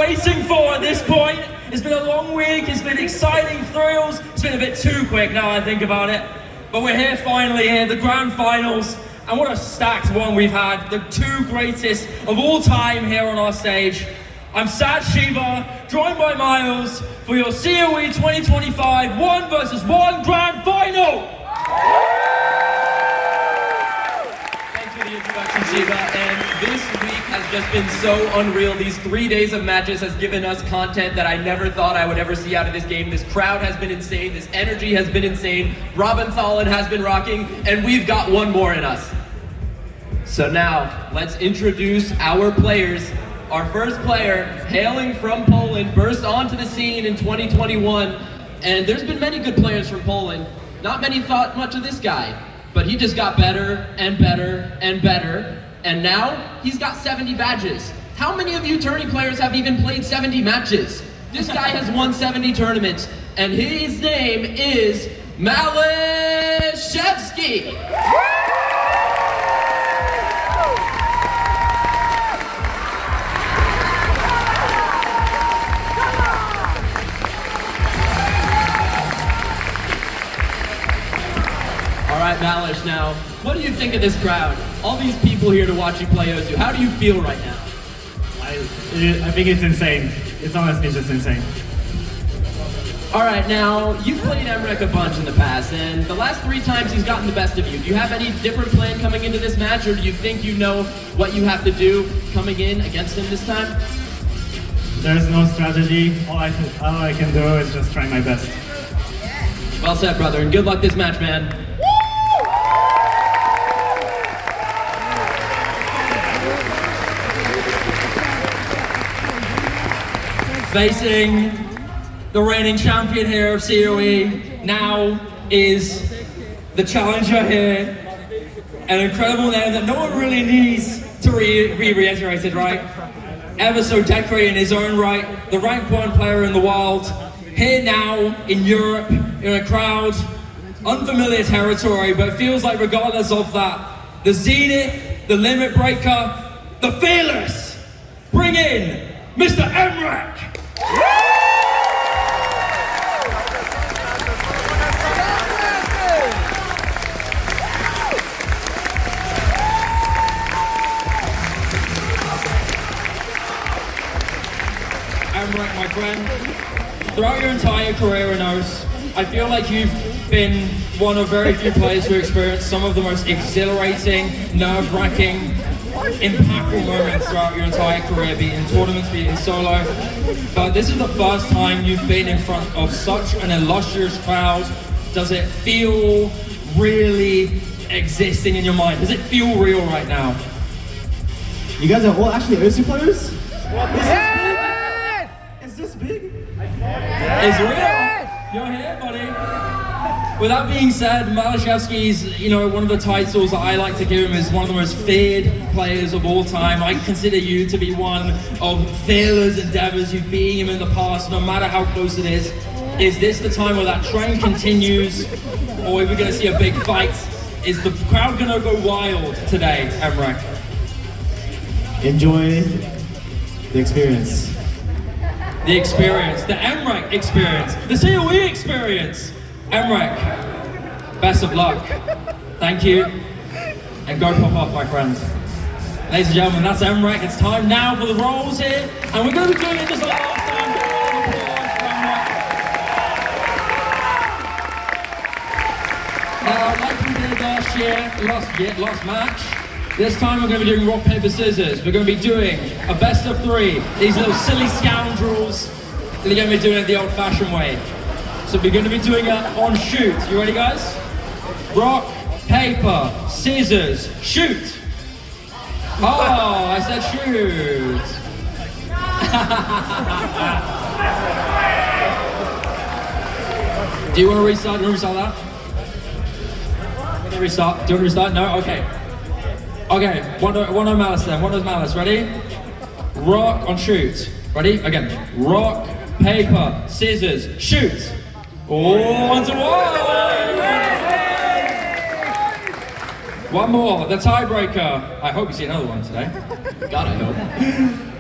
waiting for at this point. It's been a long week, it's been exciting thrills. It's been a bit too quick now I think about it. But we're here finally, here, the grand finals. And what a stacked one we've had. The two greatest of all time here on our stage. I'm Sad Shiva, joined by Miles for your COE 2025 1 versus 1 grand final. Thanks for the introduction, Shiva. And this week has just been so unreal. These 3 days of matches has given us content that I never thought I would ever see out of this game. This crowd has been insane. This energy has been insane. Robin Thalin has been rocking, and we've got one more in us. So now, let's introduce our players. Our first player, hailing from Poland, burst onto the scene in 2021. And there's been many good players from Poland. Not many thought much of this guy, but he just got better and better and better. And now, he's got 70 badges. How many of you tourney players have even played 70 matches? This guy has won 70 tournaments, and his name is Maliszewski. All right, Malish, now, what do you think of this crowd? All these people here to watch you play Osu. How do you feel right now? I think it's insane. It's honestly just insane. All right, now, you've played Mrekk a bunch in the past, and the last 3 times he's gotten the best of you. Do you have any different plan coming into this match, or do you think you know what you have to do coming in against him this time? There's no strategy. All I can do is just try my best. Well said, brother, and good luck this match, man. Facing the reigning champion here of COE now is the challenger here. An incredible name that no one really needs to be reiterated, right? Ever so decorated in his own right, the rank 1 player in the world. Here now in Europe, in a crowd, unfamiliar territory, but it feels like regardless of that, the zenith, the limit breaker, the fearless, bring in Mr. Mrekk. Mrekk, my friend, throughout your entire career in OS, I feel like you've been one of very few players who experienced some of the most exhilarating, nerve-wracking, impactful moments throughout your entire career, be it in tournaments, be it in solo. But this is the first time you've been in front of such an illustrious crowd. Does it feel really existing in your mind? Does it feel real right now? You guys are all actually OSU players? Is this big? It's real. You're here, buddy. With that being said, Maliszewski's, one of the titles that I like to give him is one of the most feared players of all time. I consider you to be one of fearless endeavors. You've beaten him in the past, no matter how close it is. Is this the time where that trend continues, or are we going to see a big fight? Is the crowd going to go wild today, Mrekk? Enjoy the experience. The experience, the Mrekk experience, the COE experience. Mrekk, best of luck. Thank you. And go pop off, my friends. Ladies and gentlemen, that's Mrekk. It's time now for the rolls here. And we're going to be doing it just like last time. Give a round of applause for Mrekk. Now, like we did last match, this time we're going to be doing rock, paper, scissors. We're going to be doing a best of 3. These little silly scoundrels, they're going to be doing it the old-fashioned way. So we're going to be doing it on shoot. You ready, guys? Rock, paper, scissors, shoot. Oh, I said shoot. Do you want to restart? Do you want to restart that? Want to restart? Do you want to restart? No? Okay. Okay, one on Malice then. One on Malice. Ready? Rock on shoot. Ready? Again. Rock, paper, scissors, shoot. Oh, 1-1. One more, the tiebreaker. I hope you see another one today. God, I hope.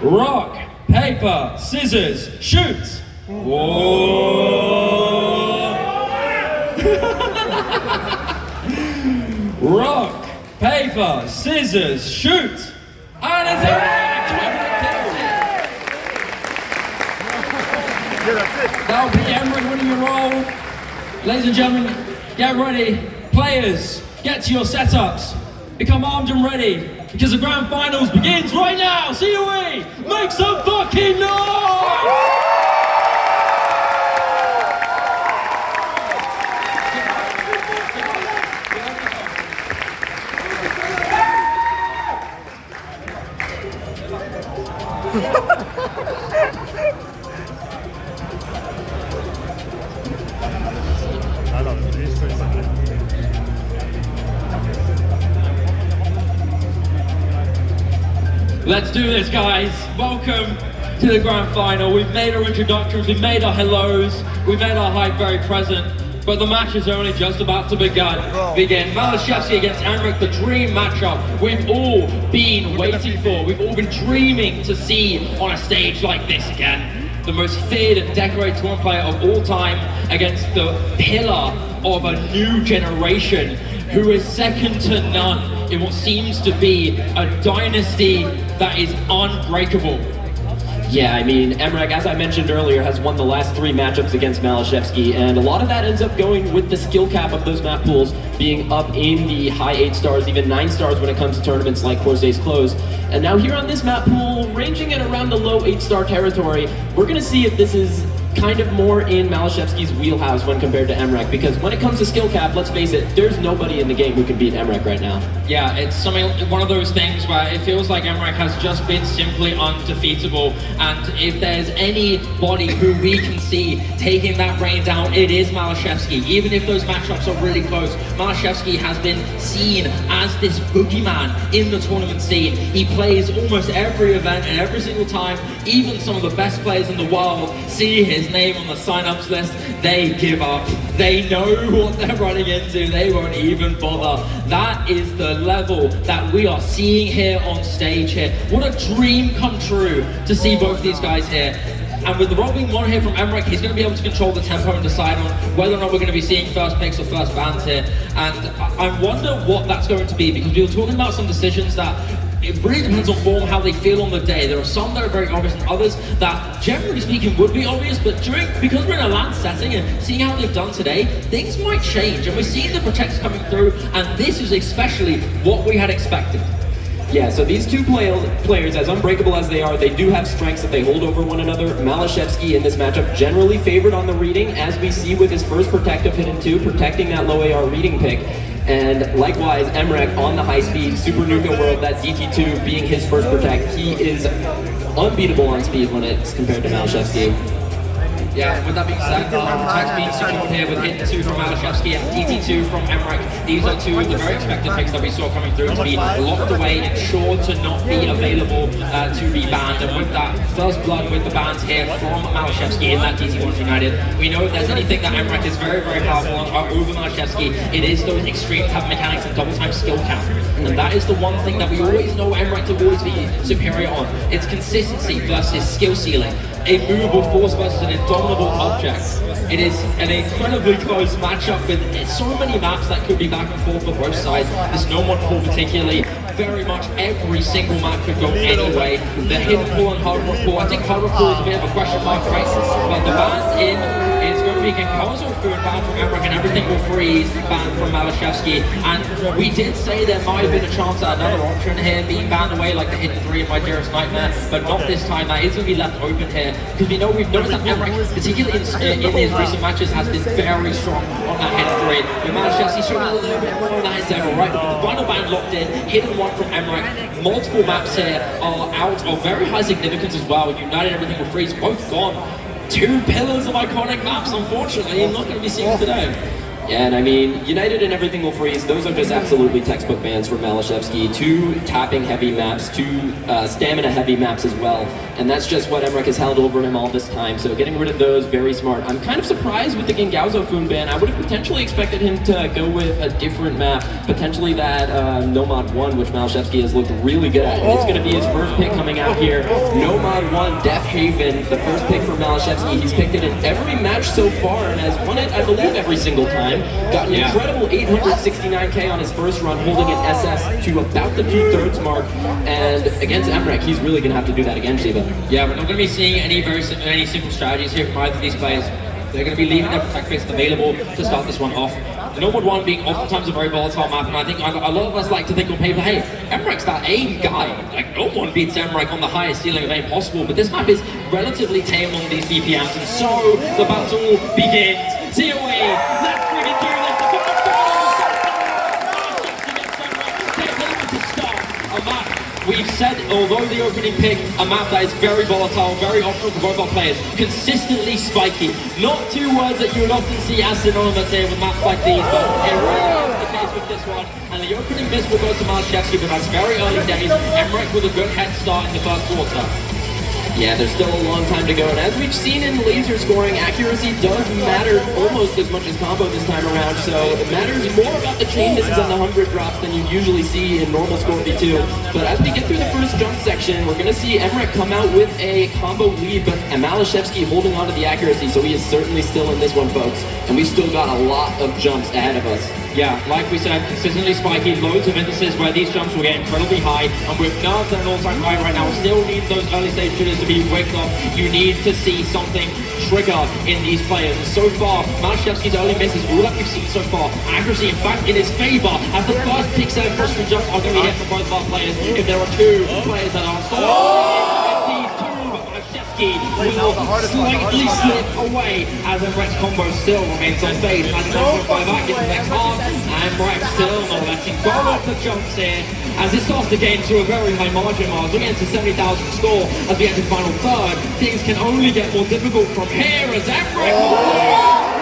Rock, paper, scissors, shoot. Whoa. Rock, paper, scissors, shoot. And it's correct. That'll be Emmerich winning your role. Ladies and gentlemen, get ready. Players, get to your setups. Become armed and ready, because the grand finals begins right now. COE, make some fucking noise! Let's do this, guys. Welcome to the grand final. We've made our introductions, we've made our hellos, we've made our hype very present, but the match is only just about to begin. Maliszewski against Emmerich, the dream matchup we've all been waiting for. We've all been dreaming to see on a stage like this again. The most feared and decorated tournament player of all time against the pillar of a new generation who is second to none in what seems to be a dynasty that is unbreakable. Yeah, I mean, Mrekk, as I mentioned earlier, has won the last 3 matchups against Maliszewski, and a lot of that ends up going with the skill cap of those map pools being up in the high 8 stars, even 9 stars when it comes to tournaments like Corsairs Close. And now here on this map pool, ranging at around the low 8-star territory, we're gonna see if this is kind of more in Maliszewski's wheelhouse when compared to Mrekk, because when it comes to skill cap, let's face it, there's nobody in the game who can beat Mrekk right now. Yeah, it's one of those things where it feels like Mrekk has just been simply undefeatable, and if there's anybody who we can see taking that reign down, it is Maliszewski. Even if those matchups are really close, Maliszewski has been seen as this boogeyman in the tournament scene. He plays almost every event, and every single time, even some of the best players in the world see his name on the sign-ups list, they give up. They know what they're running into, they won't even bother. That is the level that we are seeing here on stage here. What a dream come true to see both these guys here. And with the role being won here from Mrekk, he's going to be able to control the tempo and decide on whether or not we're going to be seeing first picks or first bans here. And I wonder what that's going to be, because we were talking about some decisions that it really depends on form, how they feel on the day. There are some that are very obvious and others that, generally speaking, would be obvious, but because we're in a LAN setting and seeing how they've done today, things might change. And we're seeing the protects coming through, and this is especially what we had expected. Yeah, so these two players, as unbreakable as they are, they do have strengths that they hold over one another. Maliszewski in this matchup generally favored on the reading, as we see with his first protective hidden 2, protecting that low AR reading pick. And likewise, Mrekk on the high-speed Super Nuko world, that DT2 being his first protect, he is unbeatable on speed when it's compared to Maliszewski. Yeah, with that being said, protect being secured here with hit 2 from Maliszewski and DT2 from Mrekk. These are two of the very expected picks that we saw coming through to be locked away and sure to not be available to be banned. And with that first blood with the bans here from Maliszewski in that DT1 United, we know if there's anything that Mrekk is very, very powerful on over Maliszewski, it is those extreme tap mechanics and double time skill count. And that is the one thing that we always know Mrekk to always be superior on. It's consistency versus skill ceiling. A movable force versus an indomitable object. It is an incredibly close matchup with so many maps that could be back and forth for both sides. There's no one pool particularly. Very much every single map could go anyway. The hidden pool and hard rock pool, I think hard rock pool is a bit of a question mark, right? But the bans in is going to be Genkozo food ban from Mrekk, and everything will freeze ban from Maliszewski. And we did say there might have been a chance at another option here being banned away, like the hidden 3 in my dearest nightmare, but not this time. That is going to be left open here, because we've noticed that Mrekk, particularly in his recent matches, has been very strong on that hidden 3. With Maliszewski showing a little bit more on that endeavor, right? But the final ban locked in, hidden 1 from Mrekk. Multiple maps here are out of very high significance as well. United, everything will freeze, both gone. 2 pillars of iconic maps, unfortunately, not going to be seen today. Yeah, and I mean, United and everything will freeze. Those are just absolutely textbook bans for Maliszewski. 2 tapping heavy maps, 2 stamina heavy maps as well. And that's just what Mrekk has held over him all this time. So getting rid of those, very smart. I'm kind of surprised with the Gengauzo Foon ban. I would have potentially expected him to go with a different map. Potentially that Nomad 1, which Maliszewski has looked really good at. And it's going to be his first pick coming out here. Nomad 1, DEAFHEAVEN, the first pick for Maliszewski. He's picked it in every match so far and has won it, I believe, every single time. Got an incredible 869k on his first run, holding an SS to about the 2/3 mark. And against Mrekk, he's really going to have to do that again, Shiva. Yeah, we're not going to be seeing any simple strategies here from either of these players. They're going to be leaving their protect picks available to start this one off. The Nomad 1 being oftentimes a very volatile map, and I think a lot of us like to think on paper, hey, Mrekk's that aim guy. Like, no one beats Mrekk on the highest ceiling of aim possible, but this map is relatively tame on these BPMs, and so the battle begins. COE, let's bring it through this. To start a map. We've said, although the opening pick, a map that is very volatile, very optional for both our players, consistently spiky. Not 2 words that you would often see as synonymous here with maps like these, but it really is the case with this one. And the opening miss will go to Maliszewski, but that's very early days. Mrekk with a good head start in the first quarter. Yeah, there's still a long time to go, and as we've seen in laser scoring, accuracy does matter almost as much as combo this time around, so it matters more about the chain misses on the 100 drops than you usually see in normal Score V2. But as we get through the first jump section, we're going to see Mrekk come out with a combo lead, but Maliszewski holding on to the accuracy, so he is certainly still in this one, folks. And we've still got a lot of jumps ahead of us. Yeah, like we said, consistently spiky, loads of instances where these jumps will get incredibly high, and with nerves at an all-time high right now, still need those early stage shooters to be waked up. You need to see something trigger in these players. And so far, Maliszewski's early misses, all that we've seen so far, accuracy in fact in his favor, as the first pick 7 frustration jumps are going to be hit from both of our players. If there are 2 players that are will slightly slip away as Mrekk's combo still remains on base. As 9.5 back in the next half, and Mrekk still not letting go of the jumps here as it starts to gain to a very high margin mark. We're getting to 70,000 score as we enter the final third. Things can only get more difficult from here as Mrekk.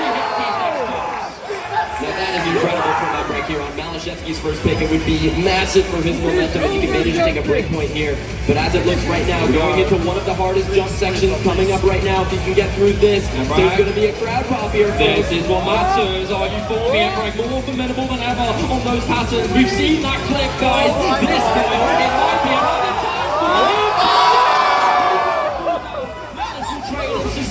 Now that is incredible from Mrekk here on Maliszewski's first pick. It would be massive for his momentum if he could manage to take a break point here. But as it looks right now, going into one of the hardest jump sections coming up right now, if you can get through this, there's going to be a crowd pop here. This is what matters. Are you for me, Mrekk? More formidable than ever on those patterns. We've seen that clip, guys. This time, it might be another time for him.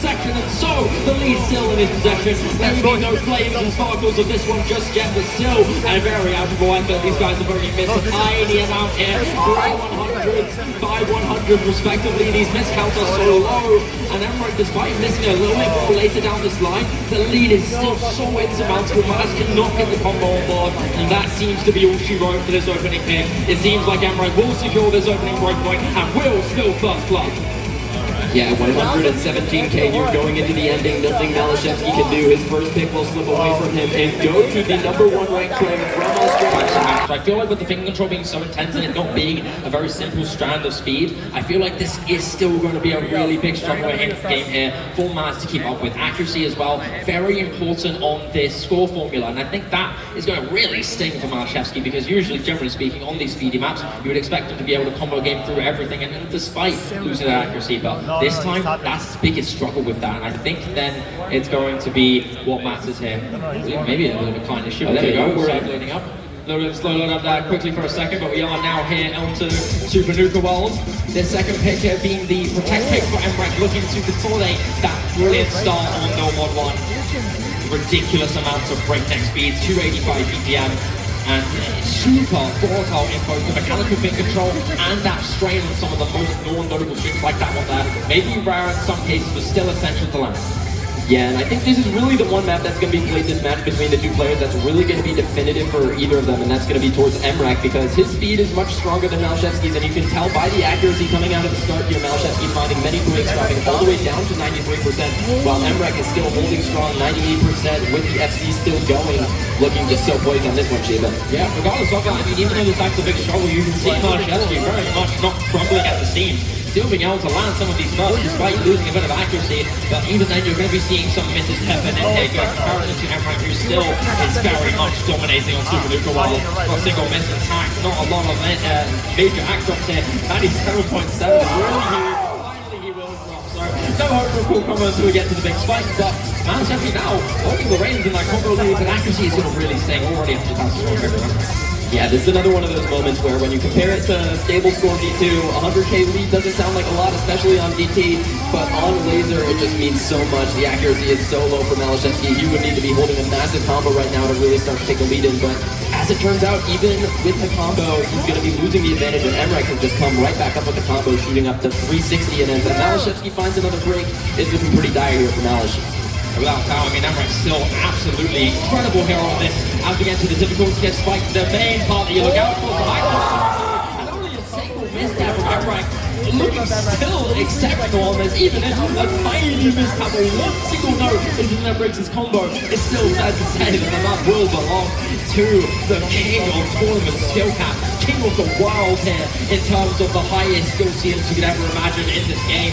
Section, and so the lead still in his possession. Maybe no flames and sparkles of this one just yet, but still a very admirable effort. These guys have only missed a tiny amount here. 3 100s, 5 100s respectively. These miss counts are so low, and Mrekk, despite missing a little bit more later down this line, the lead is still so insurmountable. Managed to not get the combo on board, and that seems to be all she wrote for this opening pick. It seems like Mrekk will secure this opening breakpoint and will still first blood. Yeah, 117k here going into the ending. Nothing Maliszewski can do. His first pick will slip away from him and go to the #1 ranked player from Australia. I feel like with the finger control being so intense and it not being a very simple strand of speed, I feel like this is still going to be a really big struggle in the game here for Maz to keep up with. Accuracy as well, very important on this score formula, and I think that is going to really sting for Maliszewski, because usually, generally speaking, on these speedy maps, you would expect him to be able to combo game through everything, and despite losing that accuracy, but this time, that's his biggest struggle with that, and I think then it's going to be what matters here. Maybe a little bit kind of shit. There we go, we're loading up. A little bit of slow load up there quickly for a second, but we are now here onto Super Nuko World. This second pick here being the Protect pick for Mrekk, looking to consolidate that brilliant start on Nomad 1. Ridiculous amounts of breakneck speeds, 285 BPM. And super volatile in both the mechanical pin control and that strain on some of the most non-notable shoots like that one there. Maybe rare in some cases, but still essential to land. Yeah, and I think this is really the one map that's going to be played this match between the 2 players that's really going to be definitive for either of them, and that's going to be towards Mrekk, because his speed is much stronger than Maliszewski's, and you can tell by the accuracy coming out of the start here, Maliszewski finding many breaks, dropping all the way down to 93%, while Mrekk is still holding strong, 98% with the FC still going, looking just so poised on this one, Shiva. Yeah, regardless of that, I mean, even though this act's a big struggle, you can see Maliszewski very much not crumbling at the seen. Still being able to land some of these buffs despite losing a bit of accuracy, but even then you're going to be seeing some misses happen in here, in comparison to Mrekk, who still is very much dominating on Super Nuko while a single miss attack, not a lot of major act drops here. 97.7 is really huge. Finally he will drop, so no hope for a cool combo until we get to the big spike, but Maliszewski now holding the reins in that combo lead, but accuracy is sort of really staying already 100,000 score. Yeah, this is another one of those moments where when you compare it to stable score D2, 100k lead doesn't sound like a lot, especially on DT, but on laser it just means so much. The accuracy is so low for Maliszewski. He would need to be holding a massive combo right now to really start to take a lead in, but as it turns out, even with the combo, he's going to be losing the advantage, and Mrekk has just come right back up with the combo, shooting up to 360, and as Maliszewski finds another break, it's looking pretty dire here for Maliszewski. Without doubt, I mean, Mrekk's still absolutely incredible here on this. As we get to the difficult to get spiked, the main part that you look out for, and only a single miss there from Mrekk, looking still exceptional on this, even if a tiny mishap or one single note isn't that breaks his combo. It's still fair to say that the map will belong to the king of tournament skill cap, king of the world here, in terms of the highest skill ceilings you could ever imagine in this game.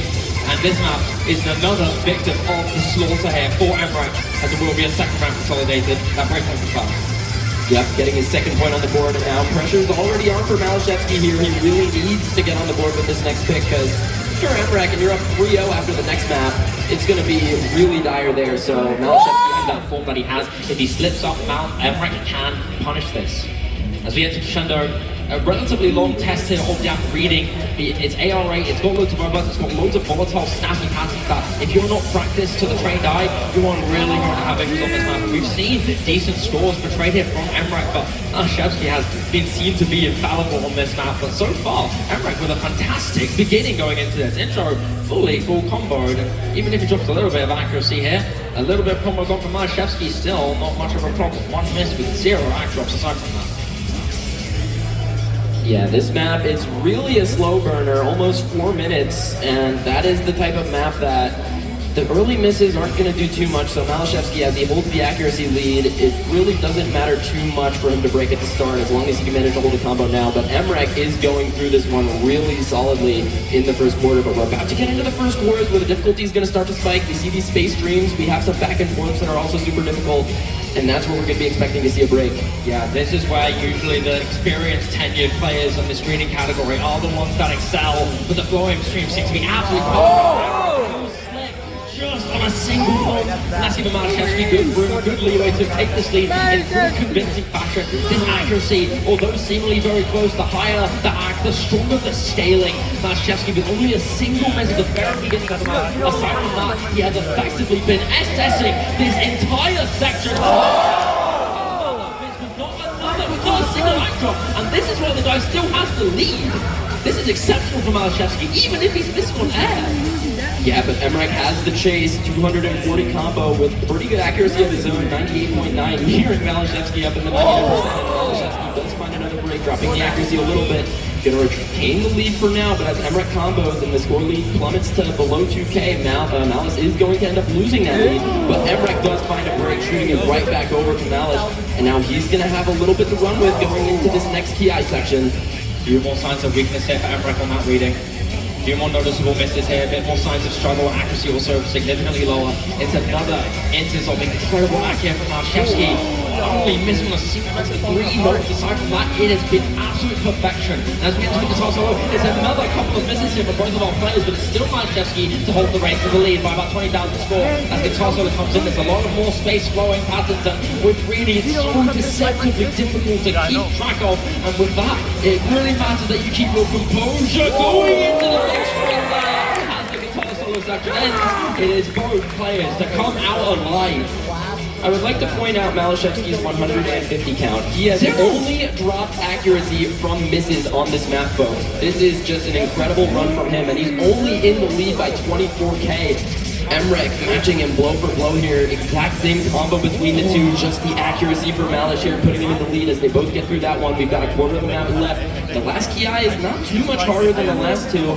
And this map is another victim of the slaughter here for Mrekk, as it will be a second round consolidated. That breaks down for Yep, getting his second point on the board, and now pressure's already on for Maliszewski here. He really needs to get on the board with this next pick, because if you're Mrekk and you're up 3-0 after the next map, it's going to be really dire there. So Maliszewski has that form that he has. If he slips up, Mrekk can punish this. As we enter Crescendo, a relatively long test here of the app reading. It's AR8, it's got loads of robots, it's got loads of volatile, snappy patterns that if you're not practiced to the trained eye, you aren't really going to have issues on this map. We've seen decent scores portrayed here from Mrekk, but Maliszewski has been seen to be infallible on this map. But so far, Mrekk with a fantastic beginning going into this intro, full comboed. Even if he drops a little bit of accuracy here, a little bit of combo gone from Maliszewski, still not much of a problem. One miss with 0 act drops aside from that. Yeah, this map is really a slow burner, almost 4 minutes, and that is the type of map that the early misses aren't going to do too much. So Maliszewski, as he holds the accuracy lead, it really doesn't matter too much for him to break at the start as long as he can manage to hold a combo now. But Mrekk is going through this one really solidly in the first quarter, but we're about to get into the first quarters where the difficulty is going to start to spike. We see these space streams, we have some back and forths that are also super difficult, and that's where we're going to be expecting to see a break. Yeah, this is where usually the experienced, tenured players in the screening category are the ones that excel, but the flowing stream seems to be absolutely just on a single point. That's even Maliszewski, good room, good leeway to take this lead in a convincing fashion. This accuracy, although seemingly very close, the higher the act, the stronger the scaling. Maliszewski with only a single miss at the very beginning of the match. Aside from that, he has effectively been assessing this entire section. Not a single act drop, and this is where the guy still has the lead. This is exceptional for Maliszewski, even if he's missing on air. Yeah, but Mrekk has the chase, 240 combo with pretty good accuracy of his own, 98.9, nearing Maliszewski up in the 99%. Maliszewski does find another break, dropping the accuracy a little bit. Gonna retain the lead for now, but as Mrekk combos and the score lead plummets to below 2k, Malice is going to end up losing that lead, but Mrekk does find a break, shooting it right back over to Malice, and now he's gonna have a little bit to run with going into this next KI section. A few more signs of weakness here for Mrekk on that reading. A few more noticeable misses here, a bit more signs of struggle, accuracy also significantly lower. It's another instance of incredible act here from Maliszewski. Only missing a sequence of 3 notes. Aside from that, it has been absolute perfection. As we enter the guitar solo, there's another couple of misses here for both of our players, but it's still Maliszewski to hold the reins of the lead by about 20,000 score. As guitar solo comes in, there's a lot of more space flowing patterns, and with reading, it's so deceptively difficult to keep track of. And with that, it really matters that you keep your composure going into the next string there. As the guitar solo section ends, it is both players to come out alive. I would like to point out Maliszewski's 150 count. He has only dropped accuracy from misses on this map, folks. This is just an incredible run from him, and he's only in the lead by 24k. Mrekk matching him blow for blow here. Exact same combo between the two, just the accuracy for Malisz here, putting him in the lead as they both get through that one. We've got a quarter of the map left. The last KI is not too much harder than the last two.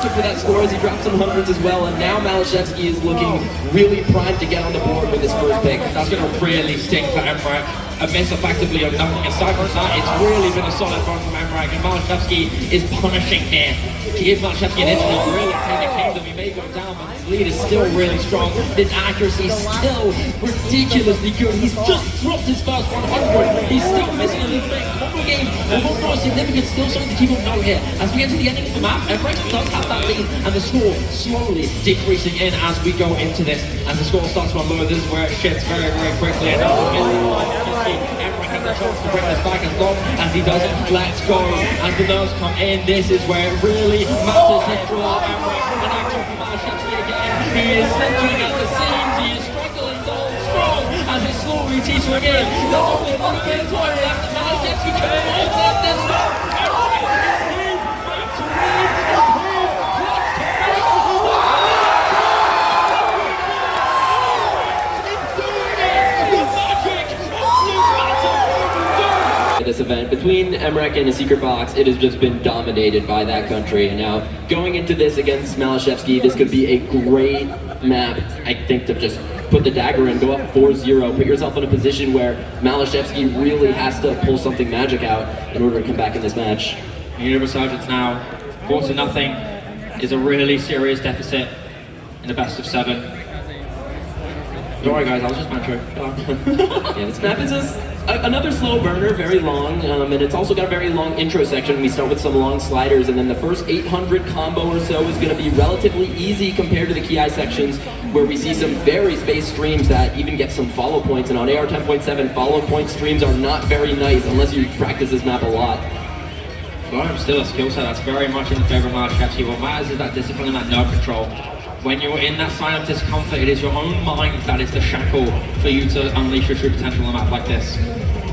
For that score as he drops some hundreds as well, and now Maliszewski is looking really primed to get on the board with his first pick. That's going to really sting for Mrekk. a miss effectively on nothing. Aside from that, it's really been a solid run from Mrekk, and Maliszewski is punishing here. Give Maliszewski an inch to really take the kingdom. He may go down, but his lead is still really strong. His accuracy is still ridiculously good. He's just dropped his first 100. He's still missing a little bit. Combo game will not significant, still something to keep on note here. As we get to the ending of the map, Mrekk does have that lead, and the score slowly decreasing in as we go into this. As the score starts to unload, this is where it shifts very, very quickly. And now Mrekk has a chance to bring this back as long as he doesn't let go. As the nerves come in, this is where it really matters. His draw, Mrekk, and action from Maliszewski again. He is centering at the seams, he is struggling to hold strong as it's slowly teetering in. There's only a little bit of time left, and Maliszewski can hold this one. This event between Mrekk and a secret box, it has just been dominated by that country. And now going into this against Maliszewski, this could be a great map, I think, to just put the dagger in, go up 4-0, put yourself in a position where Maliszewski really has to pull something magic out in order to come back in this match. Unit Resurgence now, 4-0 is a really serious deficit in the best of 7. Don't worry guys, I was just mantra. Yeah, this map is another slow burner, very long, and it's also got a very long intro section. We start with some long sliders, and then the first 800 combo or so is going to be relatively easy compared to the Ki sections, where we see some very spaced streams that even get some follow points, and on AR 10.7, follow point streams are not very nice unless you practice this map a lot. Well, still a skill set that's very much in the favor of Maliszewski. What matters is that discipline and that nerve control. When you're in that sign of discomfort, it is your own mind that is the shackle for you to unleash your true potential on a map like this.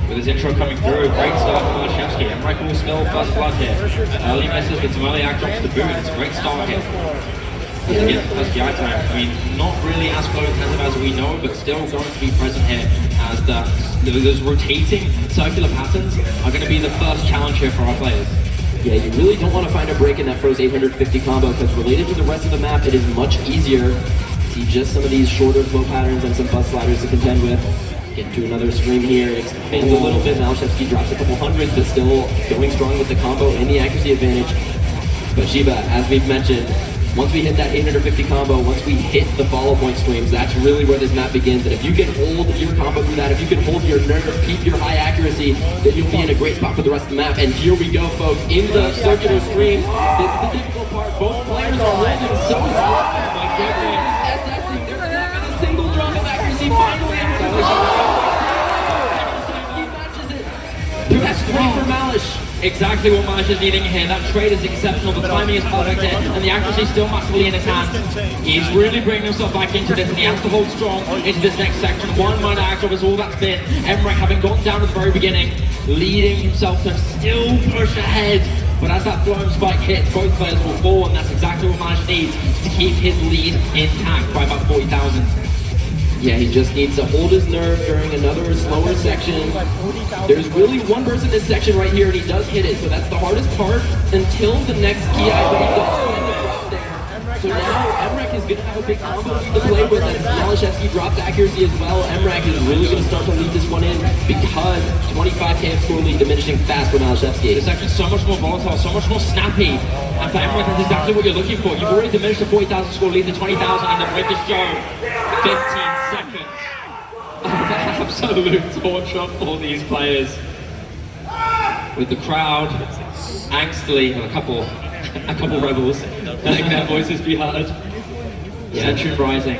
With his intro coming through, great start from Maliszewski. Mrekk will still first blood here. Early misses with some early act drops to boot. It's a great start here. To get the first GI time. I mean, not really as flow intensive as we know, but still going to be present here as those rotating circular patterns are going to be the first challenge here for our players. Yeah, you really don't want to find a break in that first 850 combo, because related to the rest of the map, it is much easier to see just some of these shorter flow patterns and some bus sliders to contend with. Get to another stream here, expands a little bit. Maliszewski drops a couple hundreds, but still going strong with the combo and the accuracy advantage. But Shiba, as we've mentioned, once we hit that 850 combo, once we hit the follow point streams, that's really where this map begins. And if you can hold your combo through that, if you can hold your nerve, keep your high accuracy, then you'll be in a great spot for the rest of the map. And here we go, folks, in the circular streams. This is the difficult part. Both players are holding so strong. My goodness, SSing, there's not been a single drop of accuracy. Finally, that's great for Malish. Exactly what Malish is needing here. That trade is exceptional, the timing is perfect here, and the accuracy is still massively in his hands. He's really bringing himself back into this, and he has to hold strong into this next section. One minor act drop is all that's been. Mrekk, having gone down at the very beginning, leading himself to still push ahead. But as that throwing spike hits, both players will fall, and that's exactly what Malish needs to keep his lead intact by about 40,000. Yeah, he just needs to hold his nerve during another slower section. There's really one person in this section right here, and he does hit it, so that's the hardest part until the next Ki, but he does find the drop there. So now Mrekk is going to have a big combo to play with, and Maliszewski drops accuracy as well. Mrekk is really going to start to lead this one in, because 25k of score lead diminishing fast for Maliszewski. This section's so much more volatile, so much more snappy, and for Mrekk, that's exactly what you're looking for. You've already diminished the 40,000 score lead to 20,000 in the break show. 15 seconds of absolute torture for these players. With the crowd angstily, and a couple rebels letting their voices be heard. Tension rising.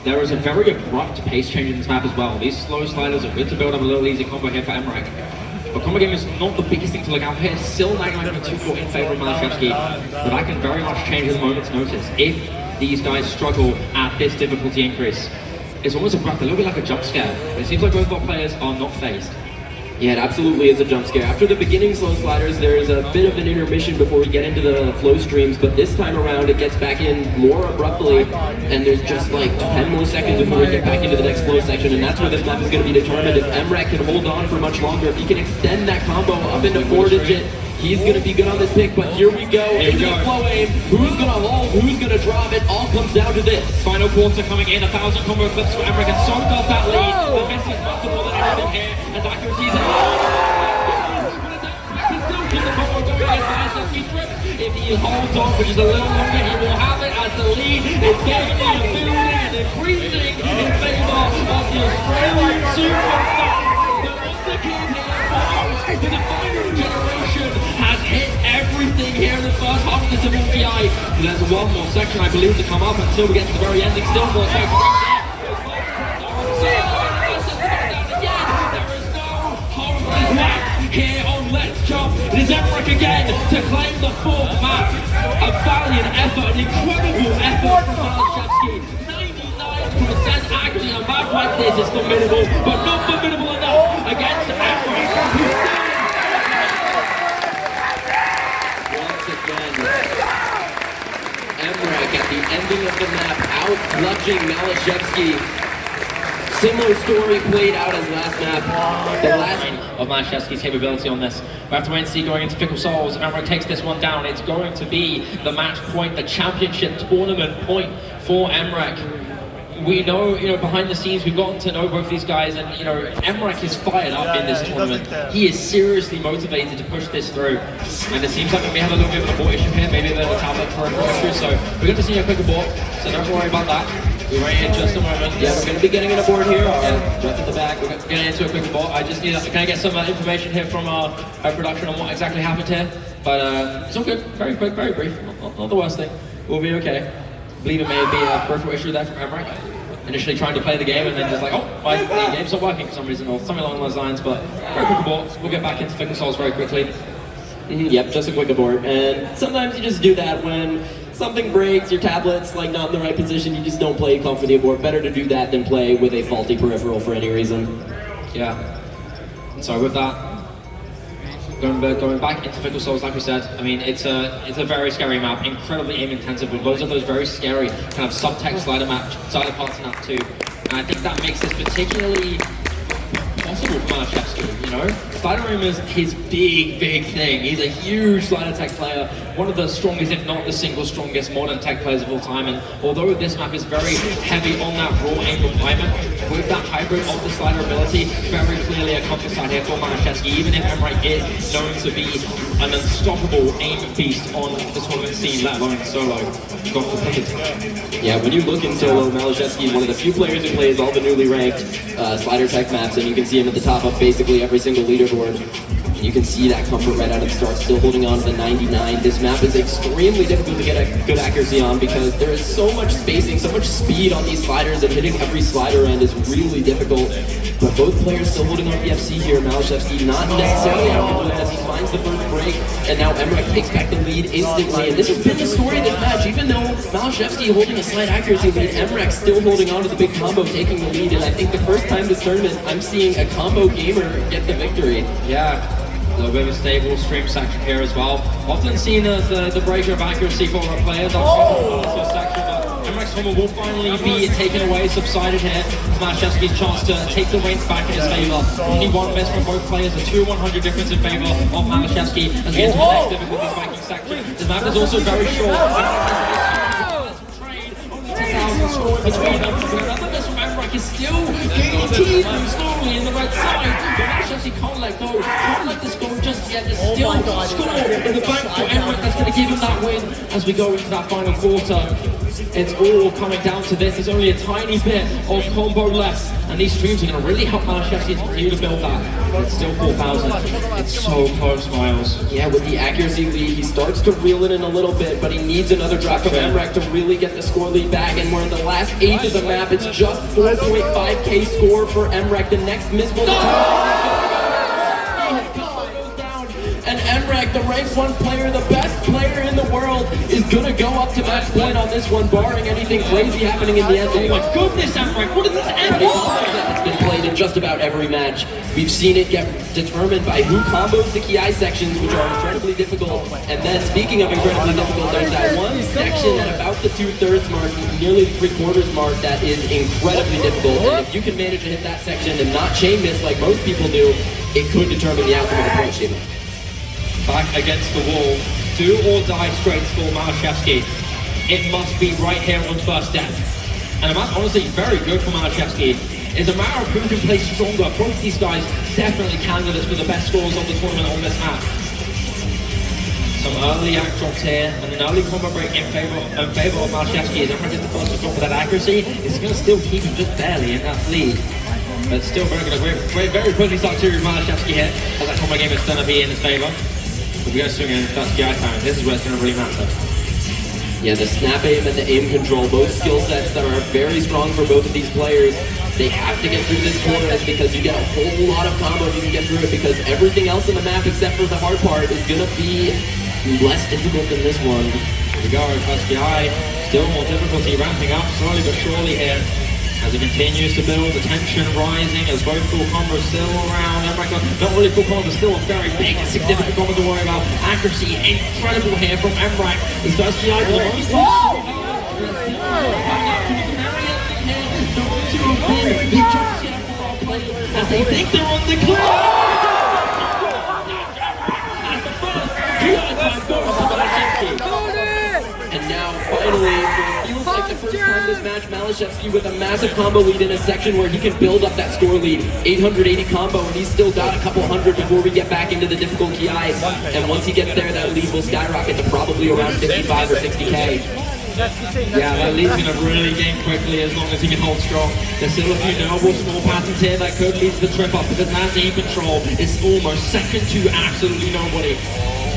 There is a very abrupt pace change in this map as well. These slow sliders are good to build up a little easy combo here for Mrekk. But combo game is not the biggest thing to look out for here. It's still 99.24 in favor of Maliszewski, but that can very much change at a moment's notice if these guys struggle at this difficulty increase. It's almost abrupt, a little bit like a jump scare. But it seems like both our players are not phased. Yeah, it absolutely is a jump scare. After the beginning slow sliders, there is a bit of an intermission before we get into the flow streams, but this time around it gets back in more abruptly, and there's just like 10 more seconds before we get back into the next flow section, and that's where this map is going to be determined. If Mrekk can hold on for much longer, if he can extend that combo up into 4-digit He's gonna be good on this pick, but here we go. Into the flow aim. Who's gonna hold? Who's gonna drop? It all comes down to this. Final quarter coming in, 1,000 combo clips for Emmerich, and Song got that lead. The Messi's multiple than anything here, and accuracy's in. If he holds on, which is a little longer, he will have it as the lead is gaining a building and increasing in favor of the Australian superstar. The Wonder Kid here for the final generation has hit everything here in the first half of the WPI. There's one more section, I believe, to come up until we get to the very ending. Still more sections. There is no hope left here on Let's Jump. It is Emmerich again to claim the fourth map. A valiant effort, an incredible effort from Maliszewski. 99% actually a map like this is formidable, but not formidable enough against Emmerich. Once again, Emmerich at the ending of the map, out-clutching Maliszewski. Similar story played out as last map. The last of Maliszewski's capability on this. We have to wait and see going into Fickle Souls. If Emmerich takes this one down, it's going to be the match point, the championship tournament point for Emmerich. We know, behind the scenes, we've gotten to know both these guys, and, Emmerich is fired up in this tournament. He is seriously motivated to push this through. And it seems like we have a little bit of an abort issue here, maybe the tablet for a through, so we're going to see a quick abort, so don't worry about that. We're right in just a moment. Yeah, we're going to be getting an abort here. Just at the back. We're getting into a quick abort. I just need, can I get some information here from our production on what exactly happened here? But it's all good, very quick, very brief, not the worst thing. We'll be okay. I believe it may be a peripheral issue there from Emmerich. Initially trying to play the game and then just like, oh, my game's not working for some reason, or something along those lines, but very quick abort. We'll get back into Fickle Souls very quickly. Yep, just a quick abort. And sometimes you just do that when something breaks, your tablet's like not in the right position, you just don't play, call for the abort. Better to do that than play with a faulty peripheral for any reason. Yeah. So with that, going back into Fickle Souls, like we said, I mean, it's a very scary map, incredibly aim intensive, with loads of those very scary kind of subtext slider parts in that too. And I think that makes this particularly possible for Maliszewski, Slider aim is his big thing. He's a huge slider tech player, one of the strongest, if not the single strongest modern tech players of all time. And although this map is very heavy on that raw aim requirement, with that hybrid of the slider ability, very clearly a compensator here for Maliszewski, even if Emmerich is known to be an unstoppable aim beast on the tournament scene, let alone solo. God forbid. Yeah, when you look in solo, Maliszewski is one of the few players who plays all the newly ranked slider tech maps, and you can see him at the top of basically every single leaderboard. And you can see that comfort right out of the start, still holding on to the 99. This map is extremely difficult to get a good accuracy on because there is so much spacing, so much speed on these sliders, and hitting every slider end is really difficult. But both players still holding on to the FC here. Maliszewski not necessarily out to as he finds the first break, and now Emmerich takes back the lead instantly. And this has been the story of this match. Even though Maliszewski holding a slight accuracy lead, Emmerich still holding on to the big combo, taking the lead. And I think the first time this tournament, I'm seeing a combo gamer get the victory. Yeah. A little bit of a stable stream section here as well. Often seen as the breaker of accuracy for our players. Section, but Emmerich's combo will finally be taken away, subsided here. Maliszewski's chance to take the reins back in his favor. Only one miss from both players, a 2-100 difference in favor of Maliszewski as we enter the next difficulty spiking section. The map is also very short. Between them, another miss from Emmerich is still gaining teeth slowly in the right side, but Maliszewski can't let go, can't let this go just yet. There's still a score in the bank for Emmerich that's going to give him that win as we go into that final quarter. It's all coming down to this. There's only a tiny bit of combo left, and these streams are going to really help Maliszewski to continue to build that. It's still 4,000. It's so close, Miles. Yeah, with the accuracy lead, he starts to reel it in a little bit, but he needs another drop from Emmerich to really get the score lead back. And we're in the last 8 of the map. It's just 4.5k score for Emmerich. The next miss will and Emmerich, the ranked 1 player, the best player in the world, is gonna go up to match point on this one, barring anything crazy happening in the end. Oh my goodness, Emmerich, what is this end? It's been played in just about every match. We've seen it get determined by who combos the key eye sections, which are incredibly difficult. And then, speaking of incredibly difficult, there's that one section at about the 2/3 mark, nearly the 3/4 mark, that is incredibly difficult. And if you can manage to hit that section and not chain miss like most people do, it could determine the outcome of the point statement. back against the wall. Do or die straights for Maliszewski. It must be right here on first step. And the map, honestly, very good for Maliszewski. It's a matter of who can play stronger. Both these guys definitely candidates for the best scores of the tournament on this map. Some early act drops here, and an early combo break in favor of Maliszewski. As Emmerich gets the first to drop with that accuracy, it's going to still keep him just barely in that lead. But still very good. We're very quickly start to Maliszewski here, as that combo game is going to be in his favor. But we're going to swing in first GI time. This is where it's going to really matter. Yeah, the snap aim and the aim control, both skill sets that are very strong for both of these players. They have to get through this corner because you get a whole lot of combos you can get through it, because everything else in the map except for the hard part is going to be less difficult than this one. Here we go, first GI. Still more difficulty ramping up slowly but surely here. As it continues to build, the tension rising as both full combos still around. Emmerich, not really full combo, still a very big and significant combo to worry about. Accuracy incredible here from Emmerich. His first GI for the most part. As they think they're on the clear. As the first GI time goes to Maliszewski. And now, finally, it feels like the first time this match, Maliszewski with a massive combo lead in a section where he can build up that score lead. 880 combo, and he's still got a couple hundred before we get back into the difficult KIs. And once he gets there, that lead will skyrocket to probably around 55 or 60K. Yeah, that lead's going to really gain quickly as long as he can hold strong. There's still a few notable small patterns here that could lead to the trip up, because now team control is almost second to absolutely nobody.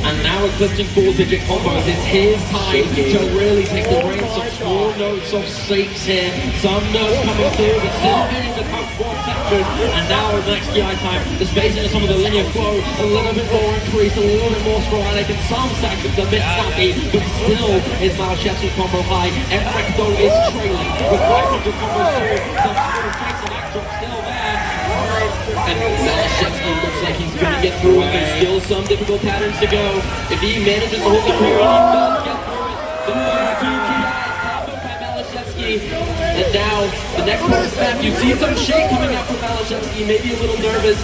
And now eclipsing 4-digit combos, it's his time to really take the reins. Some small notes of stakes here, some notes coming through, but still hitting the top 4 section. And now in the next GI time, the spacing of some of the linear flow a little bit more increased, a little bit more sporadic, and some sections a bit snappy, but still is Maliszewski's combo high. Emmerich though is trailing with 500 combos through, some little fakes and action still there. And Maliszewski looks like he's going to get through it. There's still some difficult patterns to go. If he manages to hold the clear, he does get through it. The first 2 KIs comboed by Maliszewski. And now, the next part of the map, you see some shake coming out from Maliszewski, maybe a little nervous.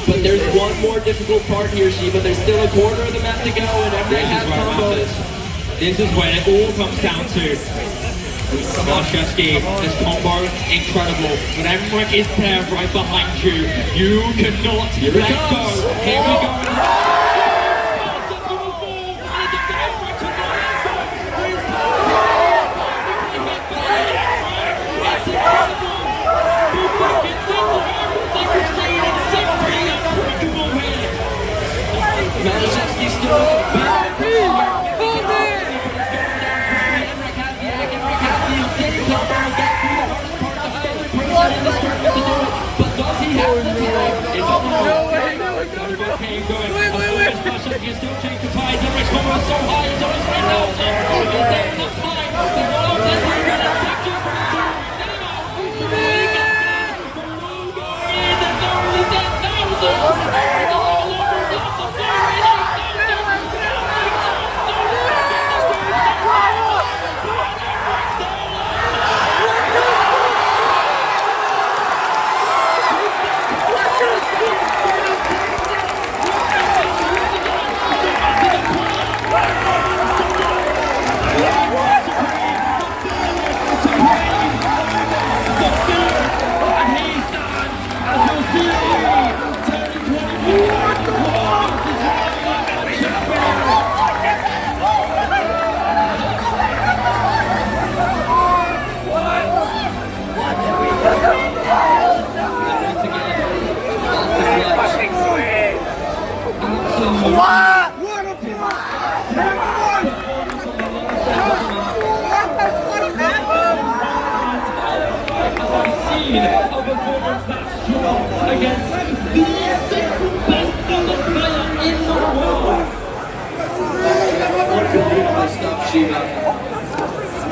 But there's one more difficult part here, Shiva. There's still a quarter of the map to go, and Emmerich has combos. This is when it all comes down to Maliszewski. This combo, incredible. But Emmerich is there right behind you. You cannot let go. Here we go. Maliszewski still but does he have the time? It's on the way. Maliszewski still change the tide. Emmerich's combo is so high, he's on his way now. Is there enough time? The road is going to take you from the there's only 10,000. Against the second best player in the world. Unbelievable stuff, Shiva.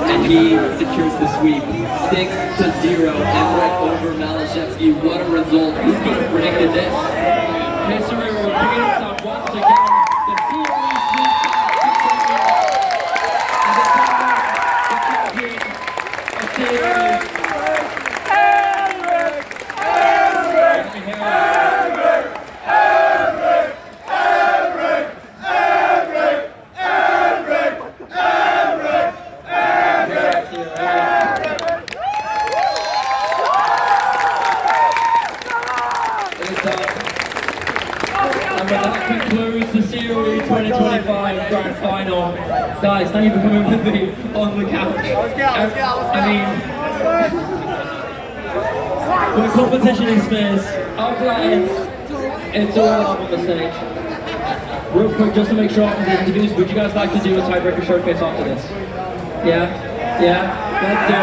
And he secures the sweep. 6-0. Emmerich over Maliszewski. What a result. Who could have predicted this? History repeats itself once again. The COE sweep. And the champion of COE. 2025 grand final. Guys, thank you for coming with me on the couch. I mean, the competition is fierce. After that ends, it's all up on the stage. Real quick, just to make sure after the interviews, would you guys like to do a tiebreaker showcase after this? Yeah? Yeah? Let's do it.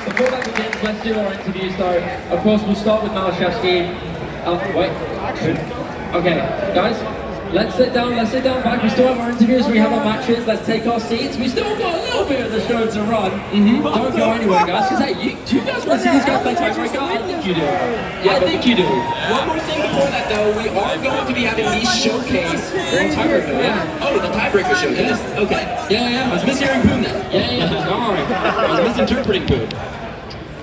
Before that begins, let's do our interviews though. Of course, we'll start with Maliszewski. Wait. Okay, guys, let's sit down back. We still have our interviews, we have our matches, let's take our seats. We still got a little bit of the show to run. Don't go anywhere, guys, because hey, you guys want to see these guys play tiebreaker? I think you do. Yeah, I think you do. One more thing before that though, we are going to be having these showcase. Tiebreaker, yeah. Oh, the tiebreaker showcase. Okay. Yeah. I was mishearing Poon then. Yeah. Alright. I was misinterpreting Poon.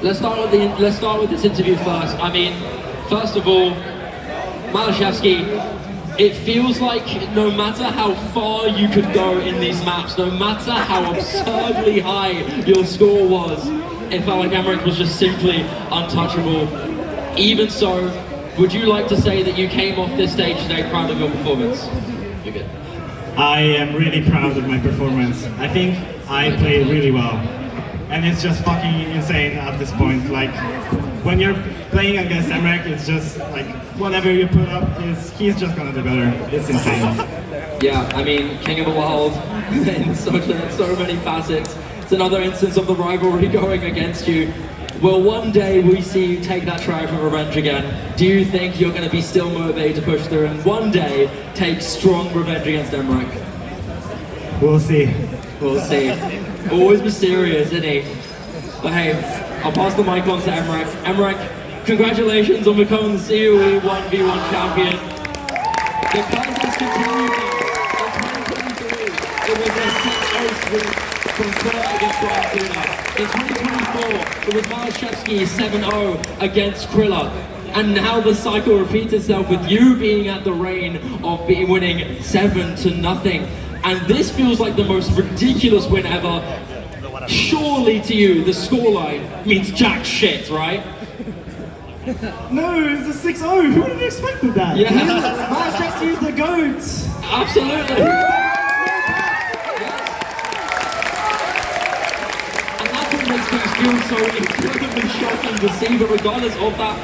Let's start with this interview first. I mean, first of all, Maliszewski, it feels like no matter how far you could go in these maps, no matter how absurdly high your score was, it felt like Mrekk was just simply untouchable. Even so, would you like to say that you came off this stage today proud of your performance? You're good. I am really proud of my performance. I think I played really well. And it's just fucking insane at this point. Like, when you're playing against Mrekk, it's just like, whatever you put up, he's just gonna do better. It's insane. Yeah, I mean, king of the world in so many facets. It's another instance of the rivalry going against you. Will one day we see you take that triumphant revenge again? Do you think you're going to be still motivated to push through and one day take strong revenge against Mrekk? We'll see. We'll see. Always mysterious, isn't he? But hey, I'll pass the mic on to Mrekk. Mrekk, congratulations on becoming the COE 1v1 champion. The contest continued in 2023. It was a 6-0 sweep from Kurt against Ryan. In 2024, it was Maliszewski 7-0 against Krilla. And now the cycle repeats itself with you being at the reign of winning 7-0. And this feels like the most ridiculous win ever. Surely to you, the scoreline means jack shit, right? No, it's a 6-0. Who would have expected that? Yeah. Maliszewski is the GOAT. Absolutely. And that's what makes things feel so incredibly shocking to see. But regardless of that,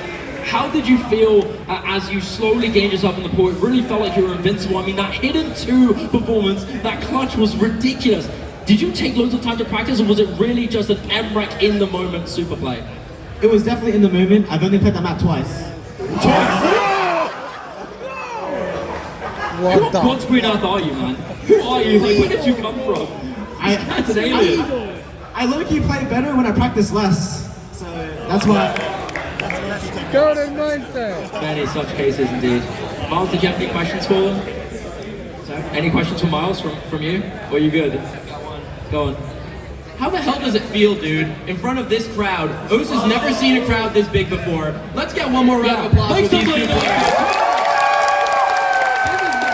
how did you feel as you slowly gained yourself in the pool? It really felt like you were invincible. I mean, that hidden 2 performance, that clutch was ridiculous. Did you take loads of time to practice, or was it really just an Mrekk in the moment super play? It was definitely in the moment. I've only played that map twice. Who on God's green earth are you, man? Who are you? Like, where did you come from? It's an alien. I low-key play better when I practice less. So that's why. Golden mindset. Many such cases indeed. Miles, did you have any questions for them? Sorry? Any questions for Miles from you? Or are you good? Go on. How the hell does it feel, dude, in front of this crowd? Oos has never seen a crowd this big before. Let's get one more round of applause for these 2 players. This is the